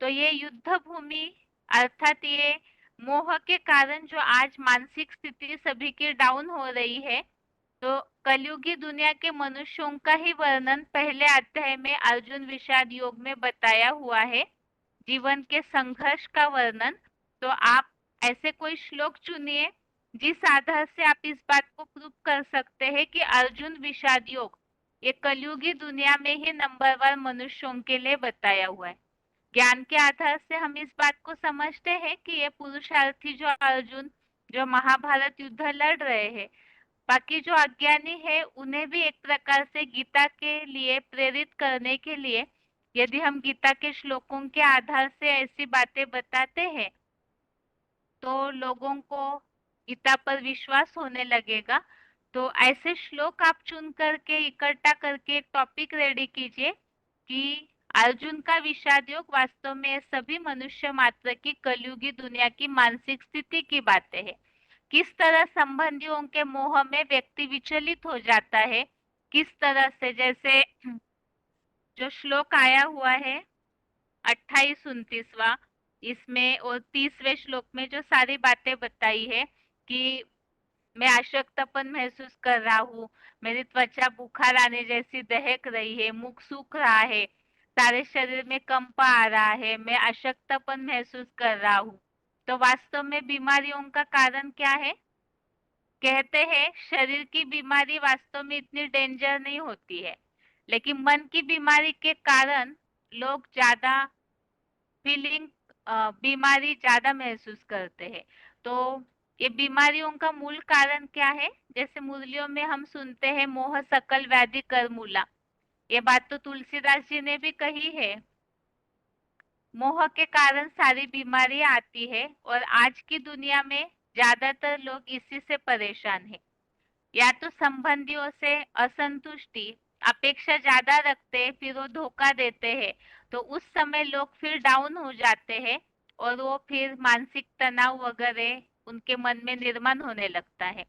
तो ये युद्ध भूमि अर्थात ये मोह के कारण जो आज मानसिक स्थिति सभी की डाउन हो रही है, तो कलयुगी दुनिया के मनुष्यों का ही वर्णन पहले अध्याय में अर्जुन विषाद योग में बताया हुआ है, जीवन के संघर्ष का वर्णन। तो आप ऐसे कोई श्लोक चुनिए जिस आधार से आप इस बात को प्रूव कर सकते हैं कि अर्जुन विषाद योग ये कलयुगी दुनिया में ही नंबर 1 मनुष्यों के लिए बताया हुआ है। ज्ञान के आधार से हम इस बात को समझते हैं कि ये पुरुषार्थी जो अर्जुन जो महाभारत युद्ध लड़ रहे हैं, बाकी जो अज्ञानी है उन्हें भी एक प्रकार से गीता के लिए प्रेरित करने के लिए यदि हम गीता के श्लोकों के आधार से ऐसी बातें बताते हैं तो लोगों को गीता पर विश्वास होने लगेगा। तो ऐसे श्लोक आप चुन करके इकट्ठा करके एक टॉपिक रेडी कीजिए कि अर्जुन का विषाद योग वास्तव में सभी मनुष्य मात्र की कलयुगी दुनिया की मानसिक स्थिति की बातें हैं। किस तरह संबंधियों के मोह में व्यक्ति विचलित हो जाता है, किस तरह से, जैसे जो श्लोक आया हुआ है 28-29वां, इसमें और 30वें श्लोक में जो सारी बातें बताई है कि मैं अशक्तपन महसूस कर रहा हूँ, मेरी त्वचा बुखार आने जैसी दहक रही है, मुख सूख रहा है, सारे शरीर में कंपा आ रहा है, मैं अशक्तपन महसूस कर रहा हूँ। तो वास्तव में बीमारियों का कारण क्या है? कहते हैं शरीर की बीमारी वास्तव में इतनी डेंजर नहीं होती है, लेकिन मन की बीमारी के कारण लोग ज्यादा फीलिंग बीमारी ज्यादा महसूस करते हैं। तो ये बीमारियों का मूल कारण क्या है? जैसे मुरलियों में हम सुनते हैं मोह सकल व्याधि कर्मूला, ये बात तो तुलसीदास जी ने भी कही है। मोह के कारण सारी बीमारियां आती है और आज की दुनिया में ज्यादातर लोग इसी से परेशान है। या तो संबंधियों से असंतुष्टि, अपेक्षा ज्यादा रखते हैं, फिर वो धोखा देते हैं, तो उस समय लोग फिर डाउन हो जाते हैं और वो फिर मानसिक तनाव वगैरह उनके मन में निर्माण होने लगता है।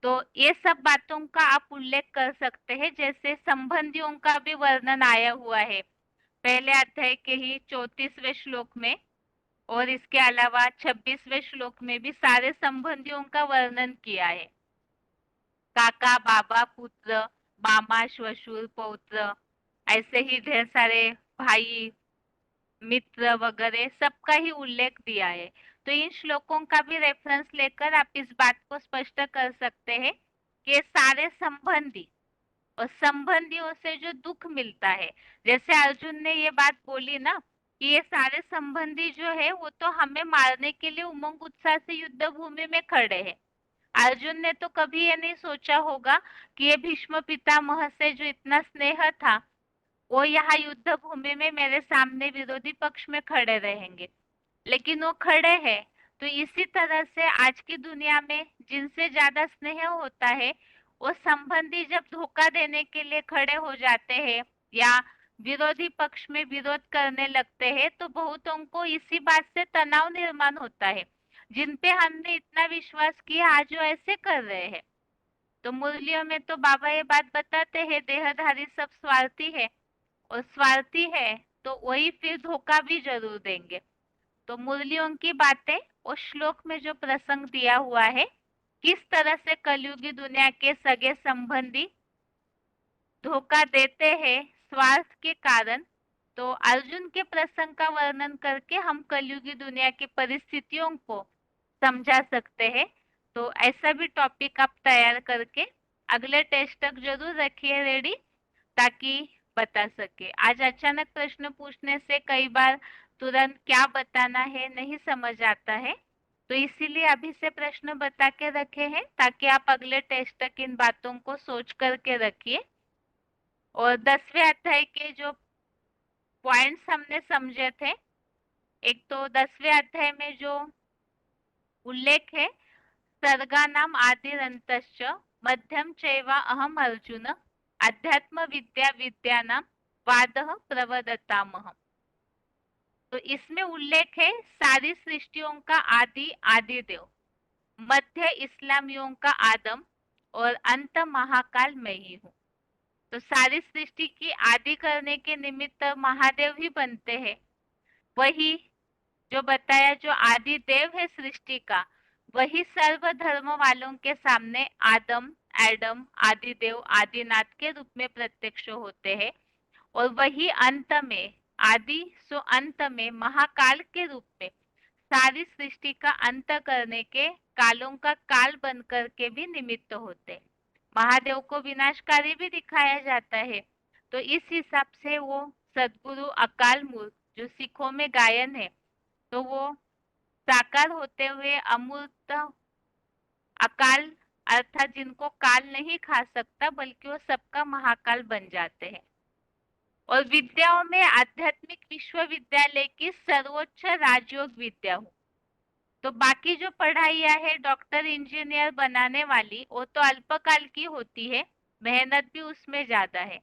तो ये सब बातों का आप उल्लेख कर सकते हैं। जैसे संबंधियों का भी वर्णन आया हुआ है पहले अध्याय के ही 34वें श्लोक में और इसके अलावा 26वें श्लोक में भी सारे संबंधियों का वर्णन किया है। काका, बाबा, पुत्र, मामा, श्वशुर, पौत्र, ऐसे ही ढेर सारे भाई, मित्र वगैरह सबका ही उल्लेख दिया है। तो इन श्लोकों का भी रेफरेंस लेकर आप इस बात को स्पष्ट कर सकते हैं कि ये सारे संबंधी और संबंधियों से जो दुख मिलता है, जैसे अर्जुन ने ये बात बोली ना कि ये सारे संबंधी जो है वो तो हमें मारने के लिए उमंग उत्साह से युद्ध भूमि में खड़े हैं। अर्जुन ने तो कभी ये नहीं सोचा होगा कि ये भीष्म पितामह से जो इतना स्नेह था वो यहाँ युद्ध भूमि में मेरे सामने विरोधी पक्ष में खड़े रहेंगे, लेकिन वो खड़े हैं। तो इसी तरह से आज की दुनिया में जिनसे ज्यादा स्नेह होता है वो संबंधी जब धोखा देने के लिए खड़े हो जाते हैं या विरोधी पक्ष में विरोध करने लगते हैं तो बहुतों को इसी बात से तनाव निर्माण होता है, जिन पे हमने इतना विश्वास किया आज वो ऐसे कर रहे हैं। तो मूल्यों में तो बाबा ये बात बताते हैं, देहधारी सब स्वार्थी है और स्वार्थी है तो वही फिर धोखा भी जरूर देंगे। तो मूल्यों की बातें उस श्लोक में जो प्रसंग दिया हुआ है, किस तरह से कलयुगी दुनिया के सगे संबंधी धोखा देते हैं स्वार्थ के कारण, तो अर्जुन के प्रसंग का वर्णन करके हम कलयुगी दुनिया की परिस्थितियों को समझा सकते हैं। तो ऐसा भी टॉपिक आप तैयार करके अगले टेस्ट तक जरूर रखिए रेडी, ताकि बता सके। आज अचानक प्रश्न पूछने से कई बार तुरंत क्या बताना है नहीं समझ आता है, तो इसीलिए अभी से प्रश्न बता के रखे हैं ताकि आप अगले टेस्ट तक इन बातों को सोच करके रखिए। और 10वें अध्याय के जो पॉइंट्स हमने समझे थे, एक तो 10वें अध्याय में जो उल्लेख है सर्गानाम आदिरंतश्च मध्यम चैवा अहम अर्जुन अध्यात्म विद्या विद्यानाम वादः प्रवदतामहम्। तो इसमें उल्लेख है सारी सृष्टियों का आदि आदिदेव, मध्य इस्लामियों का आदम और अंत महाकाल मैं ही हूँ। तो सारी सृष्टि की आदि करने के निमित्त महादेव ही बनते हैं। वही जो बताया जो आदि देव है सृष्टि का, वही सर्व धर्म वालों के सामने आदम, एडम, आदिदेव, आदिनाथ के रूप में प्रत्यक्ष होते हैं। और वही अंत में आदि सो अंत में महाकाल के रूप में सारी सृष्टि का अंत करने के कालों का काल बन करके भी निमित्त होते। महादेव को विनाशकारी भी दिखाया जाता है। तो इस हिसाब से वो सद्गुरु अकाल मूर्त जो सिखों में गायन है, तो वो साकार होते हुए अमूर्त अकाल अर्थात जिनको काल नहीं खा सकता बल्कि वो सबका महाकाल बन जाते हैं। और विद्याओं में आध्यात्मिक विश्वविद्यालय की सर्वोच्च राजयोग विद्या हो। तो बाकी जो पढ़ाइयाँ है डॉक्टर इंजीनियर बनाने वाली, वो तो अल्पकाल की होती है, मेहनत भी उसमें ज्यादा है।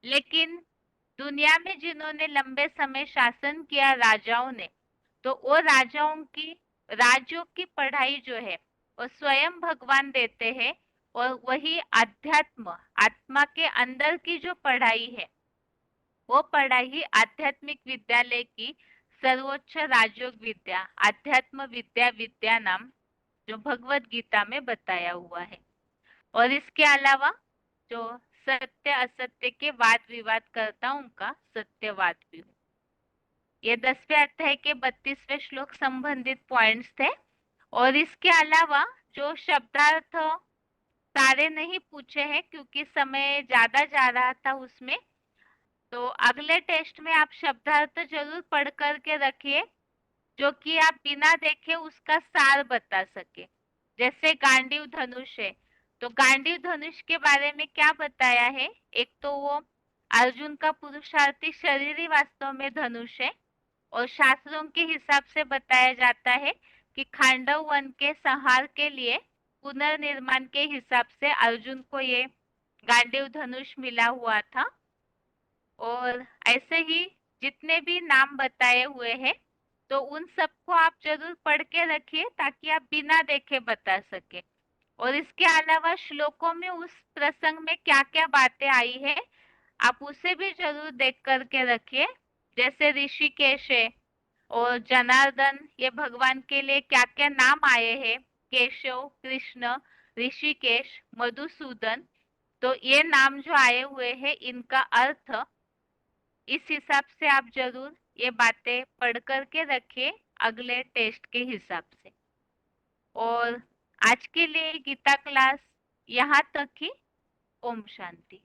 लेकिन दुनिया में जिन्होंने लंबे समय शासन किया राजाओं ने, तो वो राजाओं की राजयोग की पढ़ाई जो है वो स्वयं भगवान देते हैं। और वही अध्यात्म आत्मा के अंदर की जो पढ़ाई है वो पढ़ाई आध्यात्मिक विद्यालय की सर्वोच्च राजयोग विद्या अध्यात्म विद्या विद्या नाम जो भगवत गीता में बताया हुआ है। और इसके अलावा जो सत्य असत्य के वाद विवाद करताओं का सत्यवाद भी हो। ये 10वें अध्याय के 32वें श्लोक संबंधित पॉइंट्स थे। और इसके अलावा जो शब्दार्थ सारे नहीं पूछे हैं क्योंकि समय ज्यादा जा रहा था उसमें, तो अगले टेस्ट में आप शब्दार्थ जरूर पढ़ करके रखिए जो कि आप बिना देखे उसका सार बता सके। जैसे गांडीव धनुष है, तो गांडीव धनुष के बारे में क्या बताया है, एक तो वो अर्जुन का पुरुषार्थी शरीर ही वास्तव में धनुष है। और शास्त्रों के हिसाब से बताया जाता है कि खांडव वन के संहार के लिए पुनर्निर्माण के हिसाब से अर्जुन को ये गांडीव धनुष मिला हुआ था। और ऐसे ही जितने भी नाम बताए हुए हैं तो उन सबको आप जरूर पढ़ के रखिए ताकि आप बिना देखे बता सके। और इसके अलावा श्लोकों में उस प्रसंग में क्या क्या बातें आई है आप उसे भी जरूर देख करके रखिए। जैसे ऋषिकेश है, और जनार्दन, ये भगवान के लिए क्या क्या नाम आए हैं, केशव, कृष्ण, ऋषिकेश, मधुसूदन, तो ये नाम जो आए हुए हैं इनका अर्थ इस हिसाब से आप जरूर ये बातें पढ़ करके रखिए अगले टेस्ट के हिसाब से। और आज के लिए गीता क्लास यहाँ तक ही। ओम शांति।